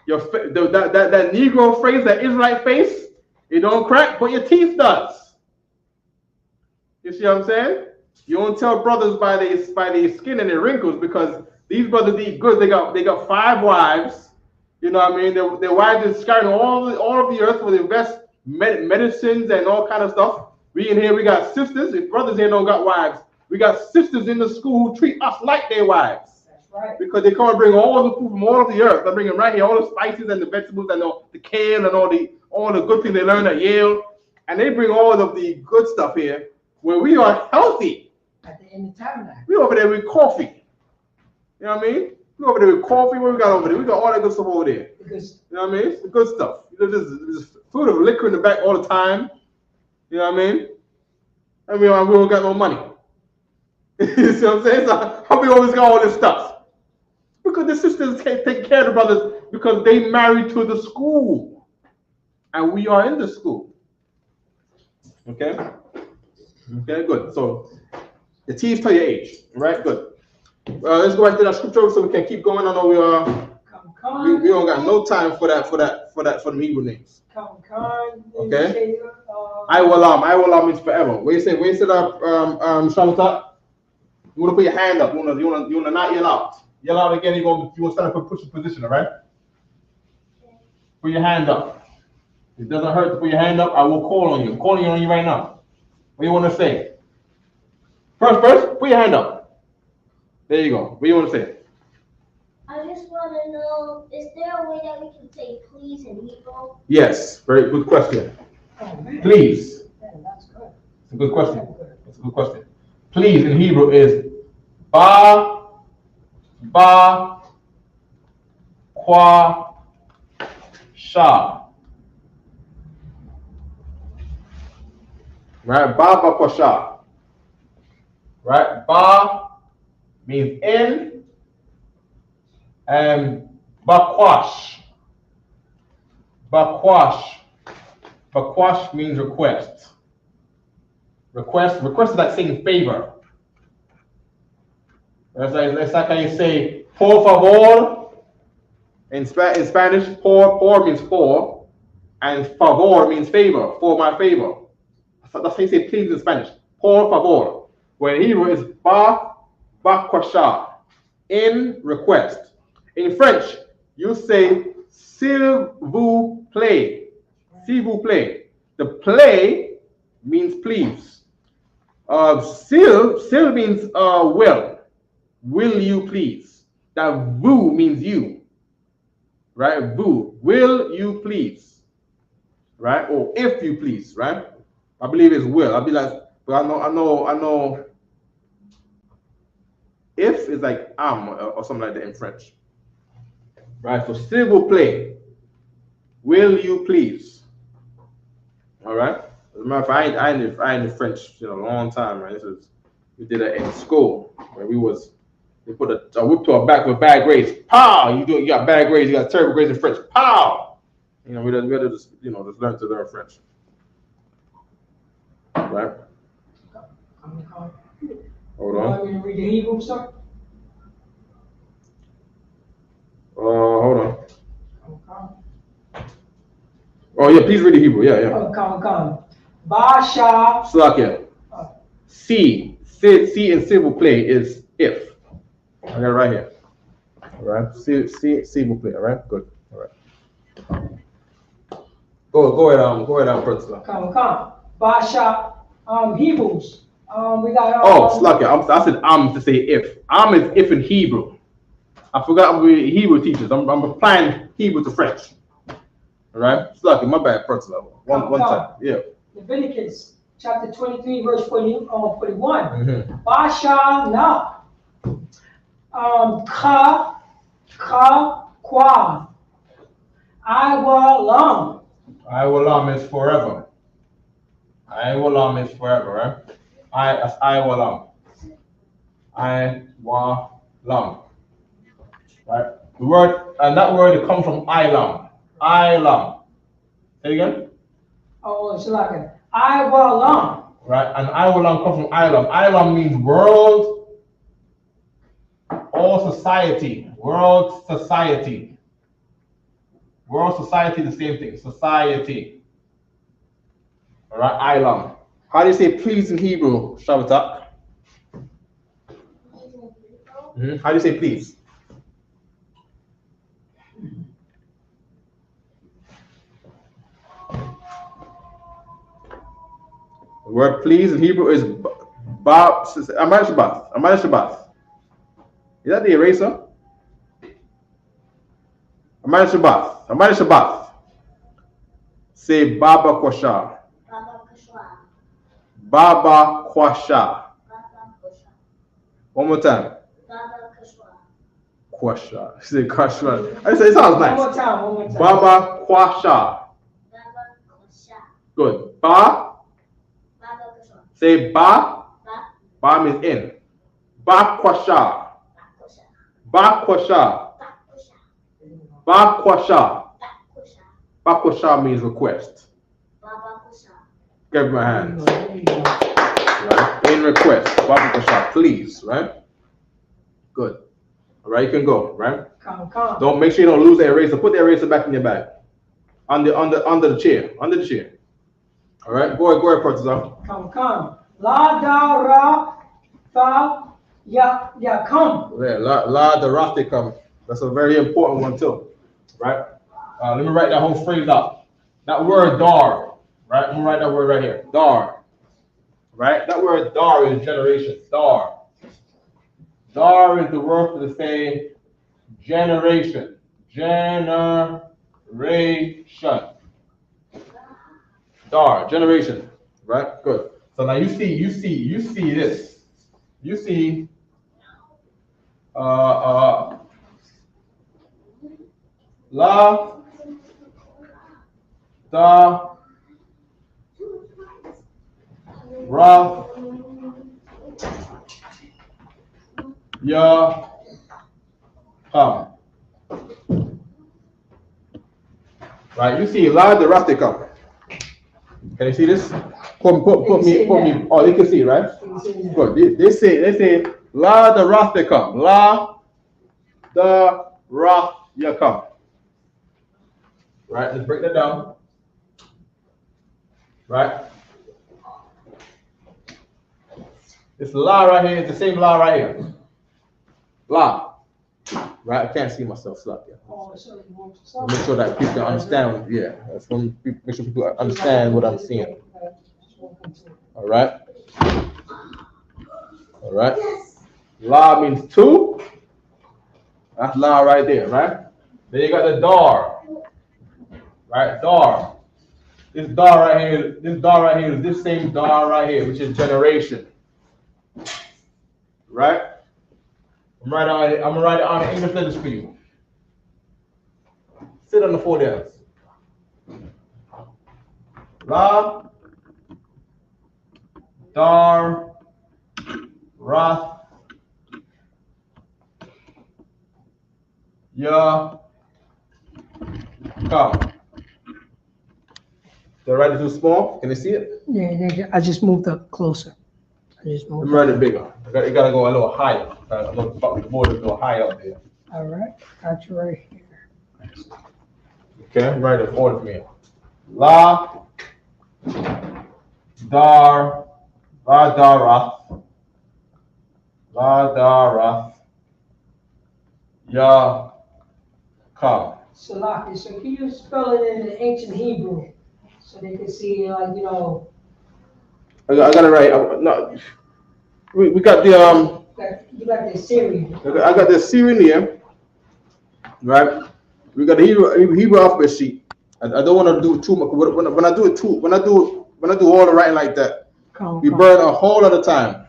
that Negro phrase, that Israelite face, it don't crack, but your teeth does. You see what I'm saying? You don't tell brothers by their skin and their wrinkles, because these brothers eat good. They got 5 wives. You know what I mean? Their wives are scattered all of the earth for the best medicines and all kind of stuff. We in here, we got sisters. If brothers here don't got wives, we got sisters in the school who treat us like their wives. That's right. Because they come and bring all the food from all of the earth. They bring them right here, all the spices and the vegetables and the kale and all the good things they learn at Yale. And they bring all of the good stuff here where we are healthy. At the end of tabernacle. We over there with coffee. You know what I mean? We over there with coffee. What we got over there? We got all that good stuff over there. Because You know what I mean? It's the good stuff. There's food of liquor in the back all the time. You know what I mean? And we don't got no money. You see what I'm saying? So how we always got all this stuff? Because the sisters can't take care of the brothers because they married to the school. And we are in the school. Okay? Okay, good. So the teeth tell your age. Right? Good. Let's go back to that scripture so we can keep going. I know we don't got no time for the Hebrew names. Okay. I will means forever. Where you say Shalata? You wanna put your hand up. You wanna not yell out. Yell out again, you wanna stand up and push your position, all right? Put your hand up. It doesn't hurt to put your hand up. I will call on you. I'm calling on you right now. What do you want to say? First, put your hand up. There you go. What do you want to say? I just want to know, is there a way that we can say please in Hebrew? Yes, very good question. Please. It's a good question. It's a good question. Please in Hebrew is ba, kwa, sha. Right? Ba, kwa, sha. right? Ba means in, and bakwash. Bakwash. Bakwash means request. Request is like saying favor. That's like how you say por favor in Spanish. Por means for, and favor means favor, for my favor. That's how you say please in Spanish. Por favor. When in Hebrew is bakwasha, in request. In French, you say s'il vous plaît. S'il vous plaît. The play means please. S'il means will. Will you please? That vous means you. Right? Vous. Will you please? Right? Or if you please, right? I believe it's will. I'll be like, but I know. If is like or something like that in French. Right? So s'il vous plaît. Will you please? All right. As a matter of fact, I ain't in French a long time, right? We did it in school where they put a whip to our back with bad grades. Pow! You got bad grades. You got terrible grades in French. Pow! We had to just learn French. Right? Hold on. Want me to read the Hebrew stuff? Hold on. Oh yeah, please read the Hebrew. Yeah. Come. Basha. Slakia. C in s'il vous plaît is if. I got it right here. All right. S'il vous plaît. All right. Good. All right. Go ahead, Principal. Come. Basha. Hebrews. We got. Slakia. I said to say if. Is if in Hebrew. I forgot we Hebrew teachers. I'm applying Hebrew to French. All right. Slakia. My bad, Principal. One time. Yeah. Leviticus chapter 23, verse 41. Mm-hmm. Basha na. Kwa. Iwalam. Iwalam is forever. Iwalam is forever, right? That's Iwalam. Iwalam. Right? The word, and that word it comes from Ilam. Ilam. Say it again. Oh, it's like it. Iwalam. Right? And Iwalam comes from Ilam. Ilam means world or society. World society. World society, the same thing. Society. All right, Ilam. How do you say please in Hebrew, Shabbatak? How do you say please? The word please in Hebrew is Amal Shabbat. Is that the eraser? Amal Shabbat. Say Baba Kwasha. Baba Kwasha. One more time. Kwasha. Say Kwasha. I say it sounds nice. One more time. Baba Kwasha. Good. Ba. Say ba. Ba means in. Ba Kwasha. Ba Kwasha. Ba Kwasha. Ba Kwasha means request. Give me my hand. Right? In request. Ba Kwasha, please, right? Good. All right, you can go, right? Come. Don't make sure you don't lose the eraser. Put the eraser back in your bag. Under the chair. All right, go ahead, Partizan. Come. La da ra fa ya come. Yeah, la the Ratikam. That's a very important one too, right? Let me write that whole phrase out. That word dar, right? Let me write that word right here. Dar, right? That word dar is generation. Dar. Dar is the word for the same generation. Generation. Dar, generation. Right? Good. So now you see this. You see la da ra Ya, come. Right, you see La the Wrath they come. Can you see this? Put me. Oh, you can see, right? Good. They say, La the Wrath they come. La the Wrath you come. Right, let's break that down. Right? This La right here is the same La right here. La. Right? I can't see myself slap here. Make sure that people understand. Yeah, that's when make sure people understand what I'm seeing. All right. All right. La means two. That's La right there, right? Then you got the Dar. Right? Dar. This Dar right here, is this same Dar right here, which is generation. Right? I'm gonna write it on the English letters for you. Sit on the 4 letters. La, Dar, Wrath, Ya, come. Did I write it too small? Can you see it? Yeah, I just moved up closer. I'm writing it bigger. It gotta go a little higher. I'm gonna put the board a little higher up there. All right, got you right here. Okay, write it order for me. La, Dar, La Darath, La Darath, Ya, come. Salaki, so can you spell it in the ancient Hebrew so they can see, like, you know? I got it right. No, we got the You got the Syrian. I got the Syrian here, right? We got the Hebrew alphabet sheet. I don't want to do too much. When I do all the writing like that, we burn a whole lot of time.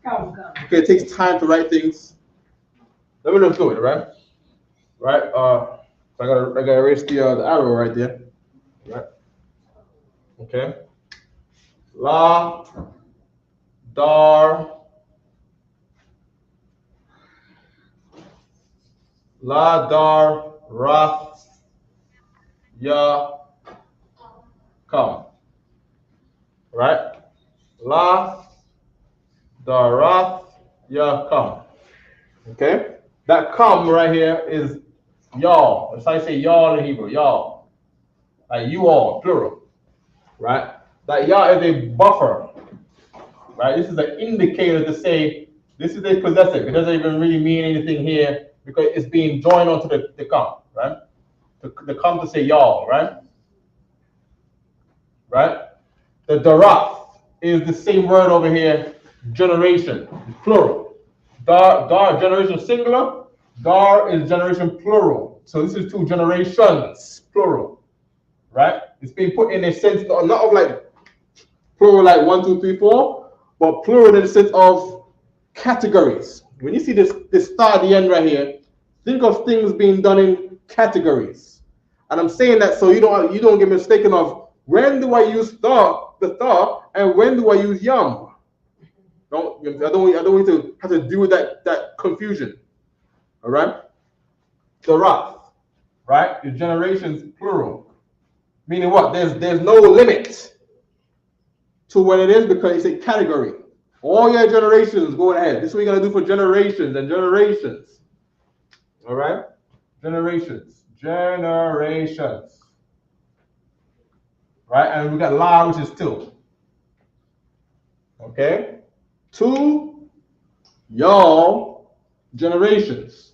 Okay, it takes time to write things. Let me just do it, right? Right. So I gotta erase the arrow right there. Right. Okay. La, Dar, La, Dar, Wrath, Ya, come. Right? La, Dar, Wrath, Ya, come. Okay? That come right here is y'all. That's how you say y'all in Hebrew. Y'all. Like you all, plural. Right? That y'all is a buffer. Right? This is an indicator to say this is a possessive. It doesn't even really mean anything here because it's being joined onto the come, right? The come to say y'all, right? Right? The darath is the same word over here, generation, plural. Dar generation singular, dar is generation plural. So this is two generations, plural. Right? It's being put in a sense not of like plural like 1, 2, 3, 4. But plural in the sense of categories. When you see this star at the end right here, think of things being done in categories. And I'm saying that so you don't get mistaken of when do I use the star, and when do I use yum? I don't want to have to deal with that confusion. All right? The wrath, right? The generations plural. Meaning what? There's no limit to what it is because it's a category. All your generations going ahead. This is what you're going to do for generations and generations. All right? Generations. Generations. Right? And we got la, which is two. Okay? Two, y'all, generations.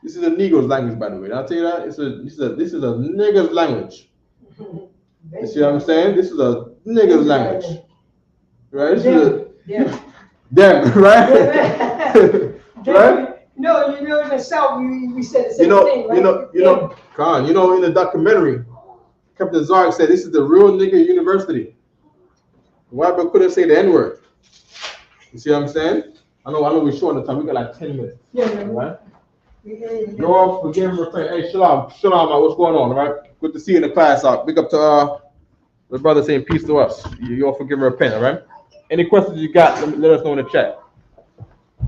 This is a Negro's language, by the way. Did I tell you that? This is a nigger's language. You see what I'm saying? This is a nigger's language. Right? This is them, right? Right? No, in the South, we said the same thing, right? Khan, in the documentary, Captain Zark said this is the real nigger university. Why but couldn't say the N-word? You see what I'm saying? I know we're short on the time. We got like 10 minutes. Yeah. Right? Lord, forgive and repent. Hey, shalom, what's going on? All right? Good to see you in the class. Big up to the brother saying peace to us. You all forgive and repent, all right? Any questions you got, let us know in the chat.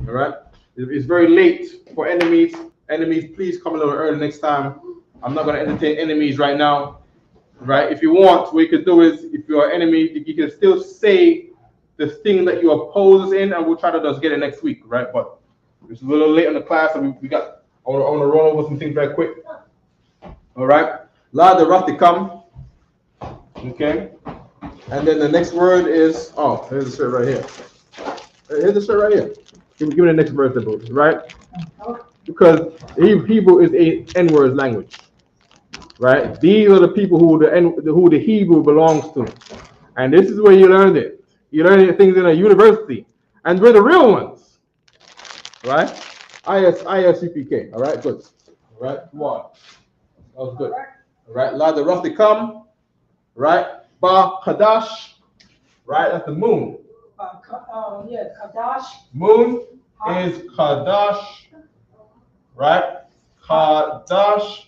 All right. It's very late for enemies. Enemies, please come a little early next time. I'm not gonna entertain enemies right now. Right? If you want, what you could do is, if you're an enemy, you can still say the thing that you oppose in, and we'll try to just get it next week, right? But it's a little late on the class, and we got. I want to run over some things very quick. All right. La de Ratikam. Okay. And then the next word is, oh, here's the shirt right here. Here's the shirt right here. Give me the next verse, right? Because Hebrew is a N-word language, right? These are the people who the Hebrew belongs to, and this is where you learn it. You learn things in a university, and we're the real ones, right? ISUPK. All right, good. All right, come on. That was good. All right, La de Ratikam, right? Ba Qadash, right? That's the moon. Yeah, Qadash. Moon is Qadash, right? Qadash,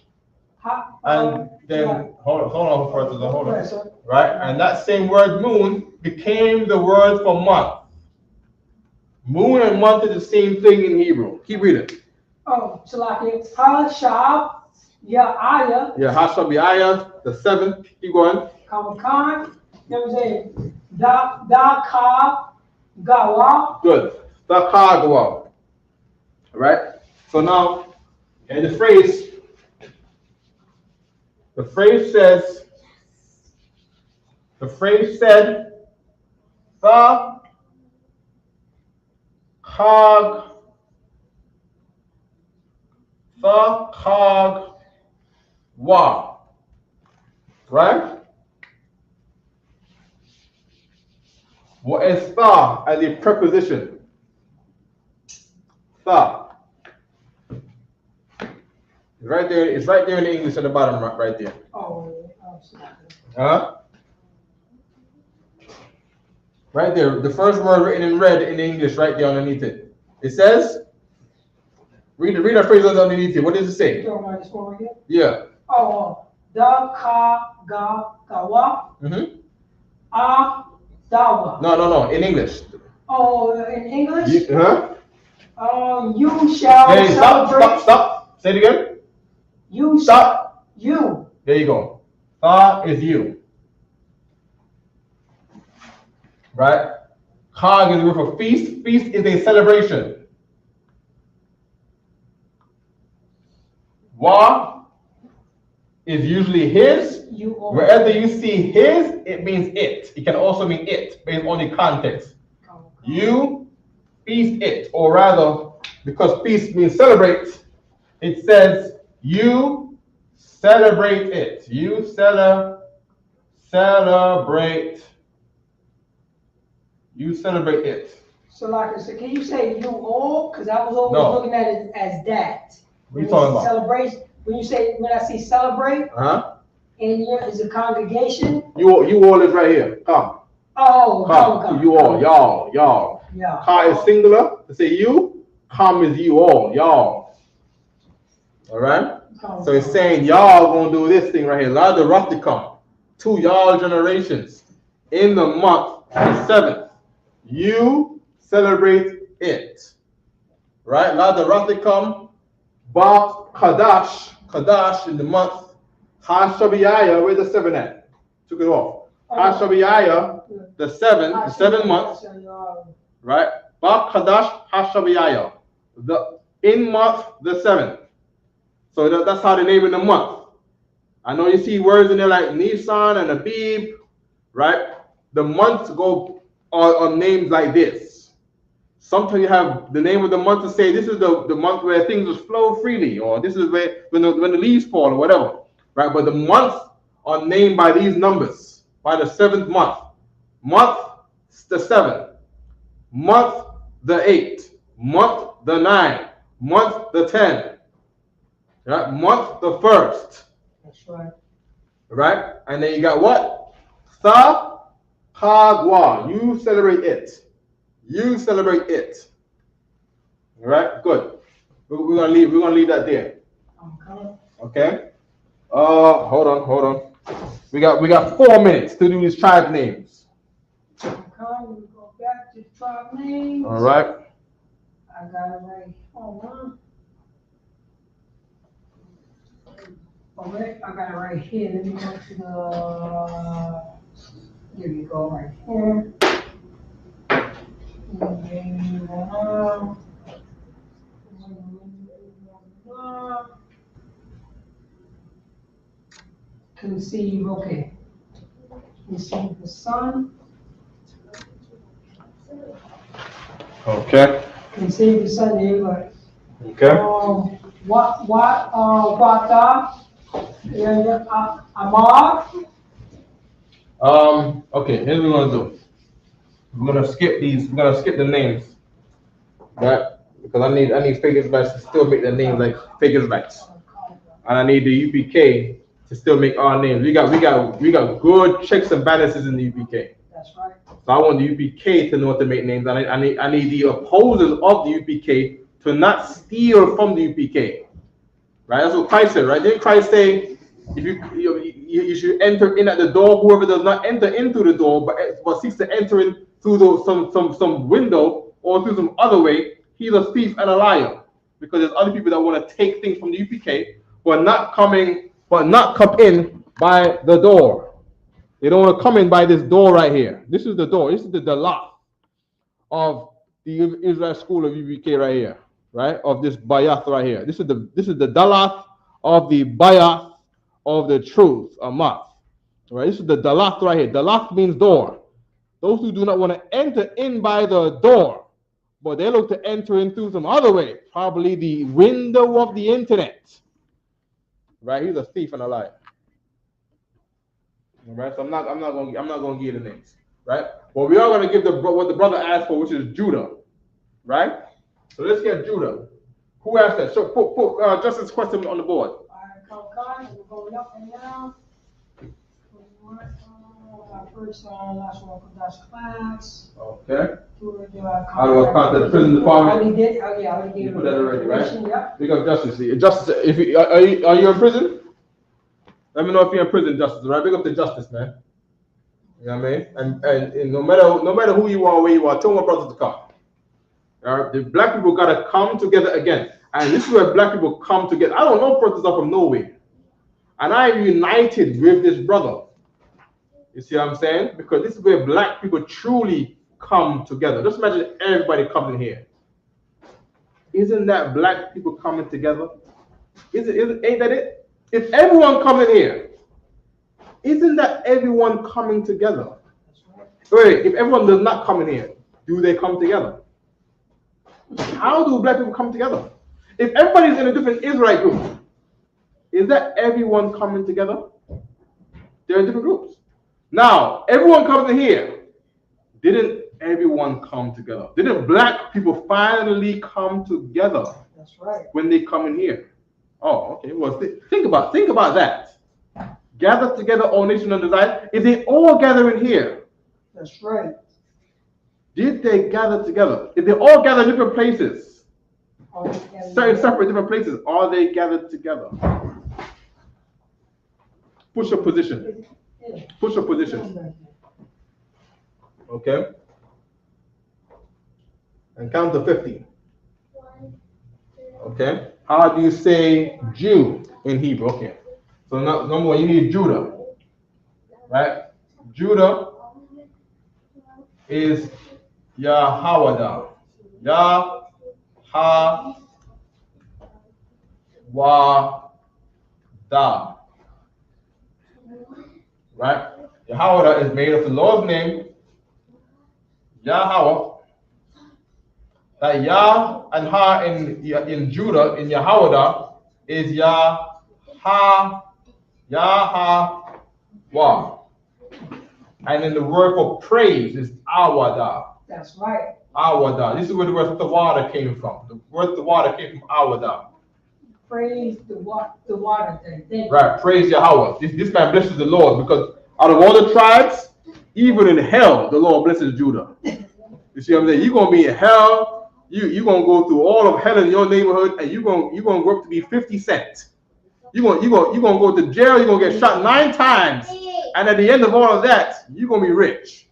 and then hold on for hold on, right? And that same word moon became the word for month. Moon and month is the same thing in Hebrew. Keep reading. Oh, so like it's Hashab, Ya'aya. Yeah, Hashabiah, the seventh. Keep going. Kamakan, you know what I'm saying? Da Gawa. Good. Dakagwa. Right? So now, and the phrase says, the phrase said, the kag wa. Right? What is tha as a preposition? Tha. Right there, it's right there in the English at the bottom, right there. Oh, Huh? Right there, the first word written in red in English, right there underneath it. It says, read that phrase underneath it. What does it say? Yeah. Oh, da gawa. Mm-hmm. Dawa. No, in English. Oh, in English? Huh? You shall Hey, celebrate. Stop. Say it again. You Stop. You. There you go. Tha is you. Right? Chag is the word for feast. Feast is a celebration. Wa is usually his. Wherever you see his, it means it. It can also mean it, based on the context. You feast it, or rather, because feast means celebrate, it says you celebrate it. You celebrate. You celebrate it. So like I said, can you say you all? Because I was always looking at it as that. What are you talking about? Celebration. When I see celebrate, and here is a congregation. You all is right here. Come. Oh, come. You all, y'all. Yeah. Ka is singular. To say you. Come is you all, y'all. All right. So it's saying y'all gonna do this thing right here. La de Ratikam. To y'all generations. In the month, the 7th. You celebrate it. Right? La de Ratikam. Ba Qadash. Qadash in the month. Hashabiah, where's the 7 at? Took it off. Hashabiah, the 7th month. Right? Ba Qadash Hashabiah. The in month, the 7th. So that's how they name in the month. I know you see words in there like Nisan and Abib, right? The months go on names like this. Sometimes you have the name of the month to say this is the month where things will flow freely, or this is where when the leaves fall, or whatever, right? But the months are named by these numbers, by the 7th month. Month, the 7th. Month, the 8th. Month, the 9th. Month, the 10th. Right? Month, the 1st. That's right. Right? And then you got what? Tha Kagwa. You celebrate it. You celebrate it. All right? Good. We're gonna leave that there. Okay? Hold on. We got 4 minutes to do these tribe names. Okay, we go back to tribe names. All right. I got it right. Hold on. Okay, I got it right here. Let me go to the. Here we go, right here. Conceive, okay. Conceive the son. Okay. Conceive the son, there you go. Okay. Wata, and Amar. Okay, here's what we're gonna do. We're gonna skip these, we're gonna skip the names. Right? Because I need figures backs to still make the names like figures backs. And I need the UPK to still make our names. We got good checks and balances in the UPK. That's right. So I want the UPK to know what to make names. I need the opposers of the UPK to not steal from the UPK. Right? That's what Christ said, right? Didn't Christ say if you should enter in at the door, whoever does not enter into the door but seeks to enter in through some window or through some other way, he's a thief and a liar. Because there's other people that want to take things from the UPK but not come in by the door. They don't want to come in by this door right here. This is the door. This is the dalat of the Israel school of UPK right here, right? Of this bayath right here. This is the dalat of the bayath of the truth, amath. Right? This is the dalat right here. Dalat means door. Those who do not want to enter in by the door, but they look to enter in through some other way, probably the window of the internet. Right? He's a thief and a liar. All right, so I'm not gonna give you the names, right? But we are gonna give what the brother asked for, which is Judah, right? So let's get Judah. Who asked that? So put Justice's question on the board. All right, come, we're going up and down. First Lashawan Qadash class. Okay. How do I contact the prison department? I already did. Oh yeah, I already gave you put that already, right? Yep. Big up Justice. Justice, if you are you in prison? Let me know if you're in prison, Justice. Right? Big up to Justice, man. You know what I mean? And no matter who you are, where you are, tell my brothers to come. All right? The black people gotta come together again, and this is where black people come together. I don't know brothers are from nowhere, and I am united with this brother. You see what I'm saying? Because this is where black people truly come together. Just imagine everybody coming here. Isn't that black people coming together? Ain't that it? If everyone coming here, isn't that everyone coming together? Wait, if everyone does not come in here, do they come together? How do black people come together? If everybody's in a different Israelite group, is that everyone coming together? They're in different groups. Now, everyone comes in here. Didn't everyone come together? Didn't black people finally come together? That's right. When they come in here? Oh, okay. Well, think about that. Gather together, all nations and desire. If they all gather in here, that's right. Did they gather together? If they all gather in different places, separate different places, are they gathered together? Push your position. Push your position. Okay. And count to 50. Okay. How do you say Jew in Hebrew? Okay. So number one, you need Judah. Right? Judah is Yahawada. Yahawada. Right? Yahawada is made of the Lord's name, Yahweh. That Yah and Ha in Judah, in Yahawada, is Yahawah. And then the word for praise is Awada. That's right. Awada. This is where the word Tawada came from. The word Tawada came from Awada. Praise the water thing. Right, praise Yahweh. This man blesses the Lord because out of all the tribes, even in hell, the Lord blesses Judah. You see what I'm saying? You're gonna be in hell, you're gonna go through all of hell in your neighborhood, and you're gonna work to be 50 cents. You're gonna go to jail, you're gonna get shot 9 times, and at the end of all of that, you're gonna be rich.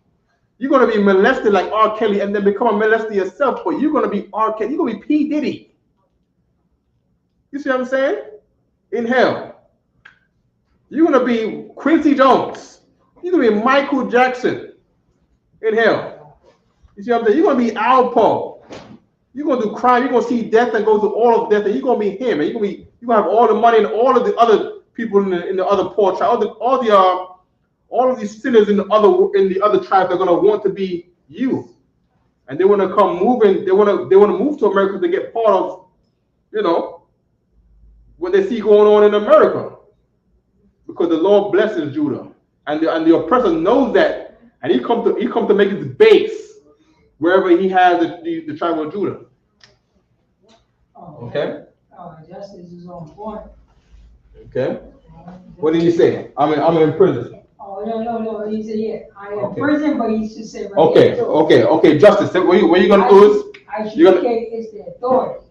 You're gonna be molested like R. Kelly and then become a molester yourself, but you're gonna be R. Kelly. You're gonna be P. Diddy. You see what I'm saying? In hell. You're gonna be Quincy Jones. You're gonna be Michael Jackson. In hell. You see what I'm saying? You're gonna be Al Paul. You're gonna do crime. You're gonna see death and go through all of death, and you're gonna be him. And you're gonna have all the money and all of the other people in the other poor tribe, all of these sinners in the other tribes are gonna want to be you, and they want to come moving. They want to move to America to get part of, what they see going on in America, because the Lord blesses Judah, and the oppressor knows that, and he come to make his base wherever he has the tribe of Judah. Okay. Justice is on point. Okay. What did he say? I'm in prison. Oh no. He said, yeah, I am in prison, but he should say right. Okay. Justice. What you gonna do is It's the authority.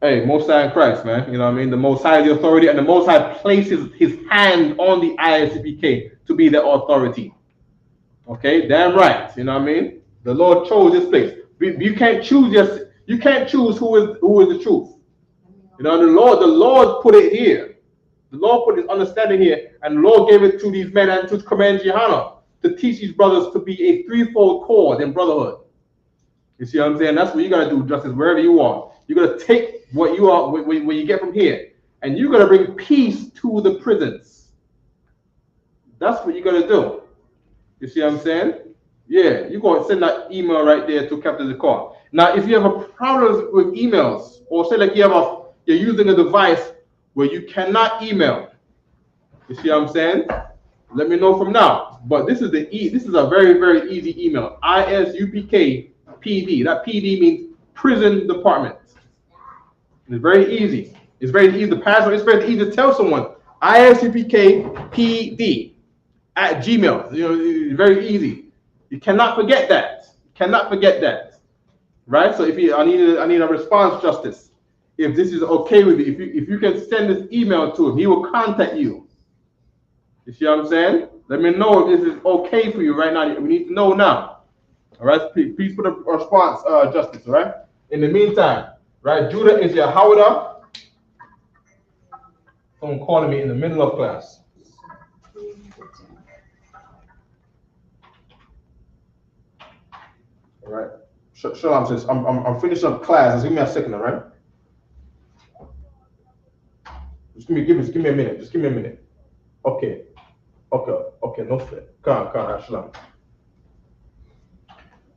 Hey, Most High in Christ, man. You know what I mean? The Most High is the authority, and the Most High places his hand on the ISUPK to be the authority. Okay, damn right. You know what I mean? The Lord chose this place. You can't choose who is the truth. You know, the Lord put it here. The Lord put his understanding here, and the Lord gave it to these men and to command Johanna to teach these brothers to be a threefold cord in brotherhood. You see what I'm saying? That's what you gotta do, Justice, wherever you are. You're gonna take what you are when you get from here, and you're gonna bring peace to the prisons. That's what you're gonna do. You see what I'm saying? Yeah, you're gonna send that email right there to Captain Zakar. Now, if you have a problem with emails, or say like you're using a device where you cannot email, you see what I'm saying? Let me know from now. But this is a very, very easy email. ISUPK PD. That PD means prison department. It's very easy. It's very easy to pass on. It's very easy to tell someone. ISUPK PD at Gmail. It's very easy. You cannot forget that. Right? So I need a response, Justice. If this is okay with you, if you can send this email to him, he will contact you. You see what I'm saying? Let me know if this is okay for you right now. We need to know now. All right? Please put a response, Justice. All right? In the meantime, right? Judah is your Howdah. Someone calling me in the middle of class. All right. Shalom says, I'm finishing up class. Just give me a second, all right? Just give me a minute. Just give me a minute. Okay. No sweat. Come on, Shalom.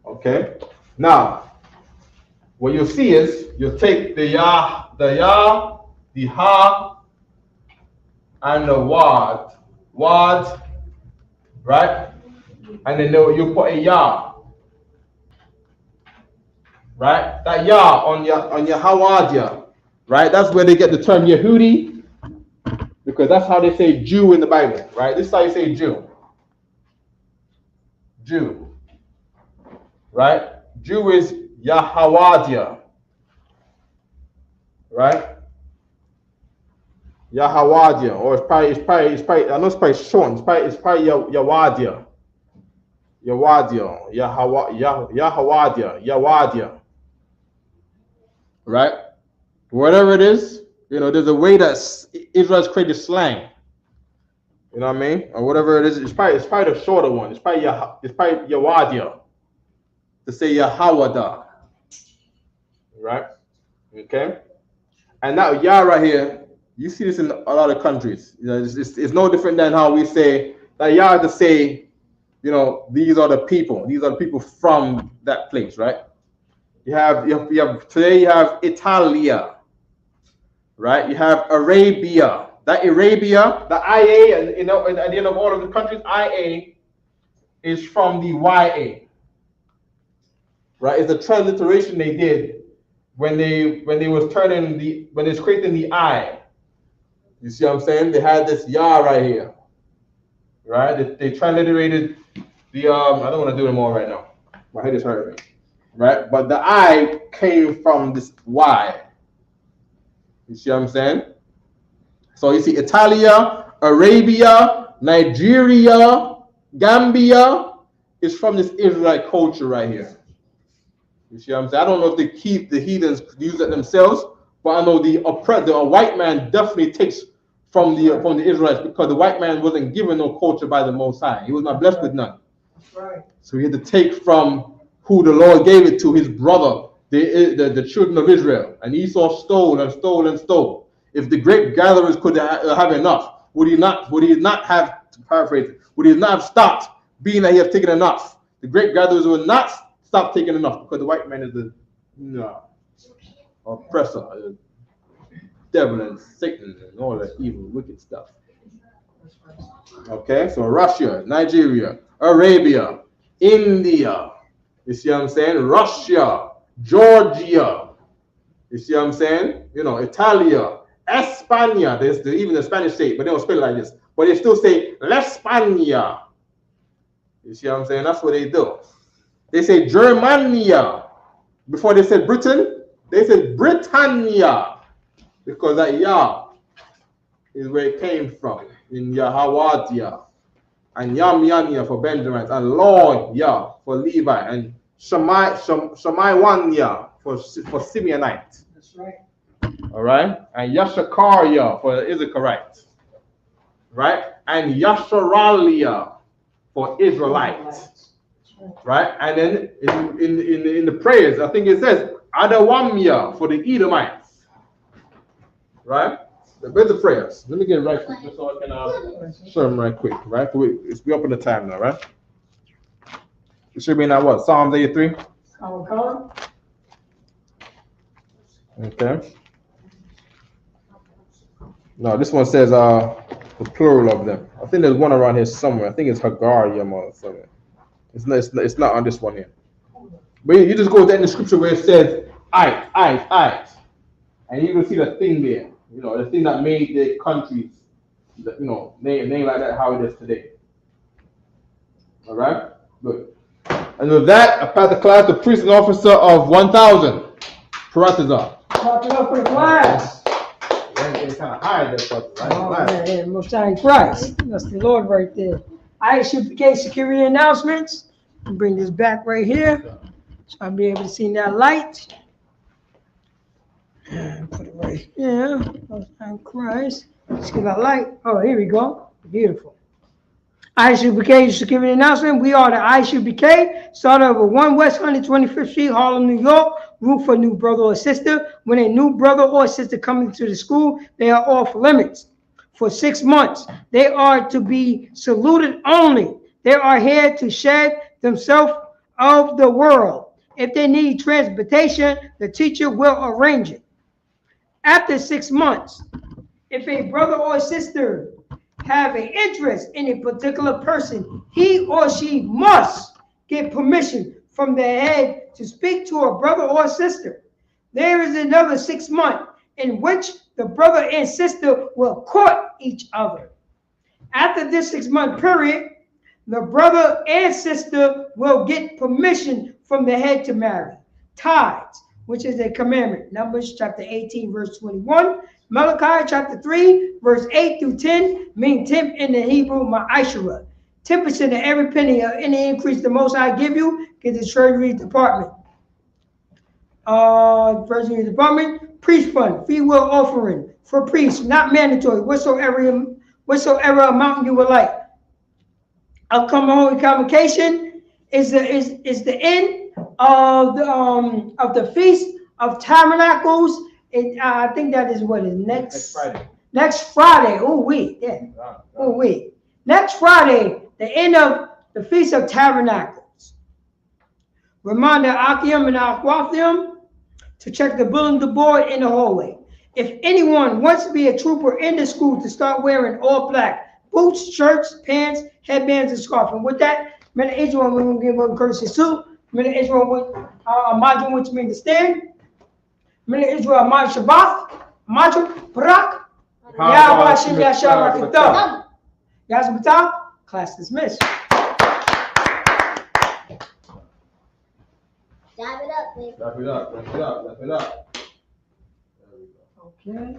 Okay. Now, what you'll see is you'll take the Yah, the Ha, and the Wad, right? And then you put a Yah, right? That Yah on your Hawadia, right? That's where they get the term Yehudi, because that's how they say Jew in the Bible, right? This is how you say Jew, right? Jew is Yahawadia, right? Yahawadia, or it's probably I know it's probably short. It's probably Yawadia, Yawadia, right? Whatever it is, there's a way that Israel's created slang. You know what I mean? Or whatever it is, it's probably the shorter one. It's probably Yawadia to say Yahawada, right? Okay, and that Yah right here, you see this in a lot of countries. It's no different than how we say that Yah to say, these are the people. These are the people from that place, right? You have today you have Italia, right? You have Arabia. That Arabia, the IA, and at the end of all of the countries, IA is from the YA, right? It's a transliteration they did when they was creating the I. You see what I'm saying? They had this Yah right here, right? They transliterated the I don't want to do them all right now. My head is hurting me, right? But the I came from this Y. You see what I'm saying? So you see Italia, Arabia, Nigeria, Gambia, is from this Israelite culture right here. You see what I'm saying? I don't know if the heathens use it themselves, but I know the white man definitely takes from the Israelites, because the white man wasn't given no culture by the Most High. He was not blessed with none. Right. So he had to take from who the Lord gave it to, his brother, the children of Israel. And Esau stole and stole and stole. If the grape gatherers could have enough, would he not have, to paraphrase it, would he not have stopped, being that he has taken enough? The grape gatherers would not stop taking enough, because the white man is the oppressor, the devil and Satan and all that evil, wicked stuff. Okay, so Russia, Nigeria, Arabia, India, you see what I'm saying? Russia, Georgia, you see what I'm saying? Italia, España, there's even the Spanish say, but they don't spell it like this, but they still say L'España. You see what I'm saying? That's what they do. They say Germania. Before they said Britain, they said Britannia, because that Yah is where it came from, in Yahawadia, and Yamyanya for Benjamites, and Lord Yah for Levi, and Shemaiwania for Simeonite. That's right. All right, and Yashakaria for Issacharites, right, and Yasharalia for Israelites, right, and then in the prayers, I think it says Adawamia for the Edomites, right. Where's the prayers? Let me get it right quick, just so I can show them right quick, right? It's up in the time now, right? It should be now what? Psalms 83. Okay. No, this one says the plural of them. I think there's one around here somewhere. I think it's Hagarium or something. It's not on this one here. But you just go there in the scripture where it says I, and you can see the thing there. The thing that made the countries, name like that, how it is today. All right, good. And with that, I pass the class to priest and officer of 1,000. Paratizah. Talk it up for the class. It's kind of high there, but man, Most High Christ. That's the Lord right there. Isupk security announcements. I'll bring this back right here, so I'll be able to see that light. Put it right here. Most High Christ. Let's get that light. Oh, here we go. Beautiful. Isupk security announcement. We are the Isupk, started over 1 West 125th Street, Harlem, New York. Root for new brother or sister. When a new brother or sister coming to the school, they are off limits for 6 months. They are to be saluted only. They are here to shed themselves of the world. If they need transportation, the teacher will arrange it. After 6 months, if a brother or sister have an interest in a particular person, he or she must get permission from their head to speak to a brother or sister. There is another 6 months in which the brother and sister will court each other. After this 6 month period, the brother and sister will get permission from the head to marry. Tithes, which is a commandment. Numbers chapter 18, verse 21. Malachi chapter 3, verse 8 through 10, mean 10 in the Hebrew, ma'ashara. 10% of every penny of any increase the Most High give you, get the Treasury Department. Treasury Department, priest fund, free will offering for priests, not mandatory, whatsoever amount you would like. Upcoming Holy Convocation is the end of the Feast of Tabernacles. I think that is what is next Friday. Next Friday. Oh wait, yeah. Oh wait. Next Friday, the end of the Feast of Tabernacles. Reminder Achium and Aquathium to check the bulletin board in the hallway. If anyone wants to be a trooper in the school, to start wearing all black boots, shirts, pants, headbands, and scarf. And with that, Mr. Israel, we're going to give one courtesy suit. Mr. Israel, imagine what you mean to stand. Mr. Israel, imagine Shabbat, imagine Barak, Yahweh Shem Yashar Rakatah. Yazmatah, class dismissed. Dab it up, baby. Wrap it up. Okay.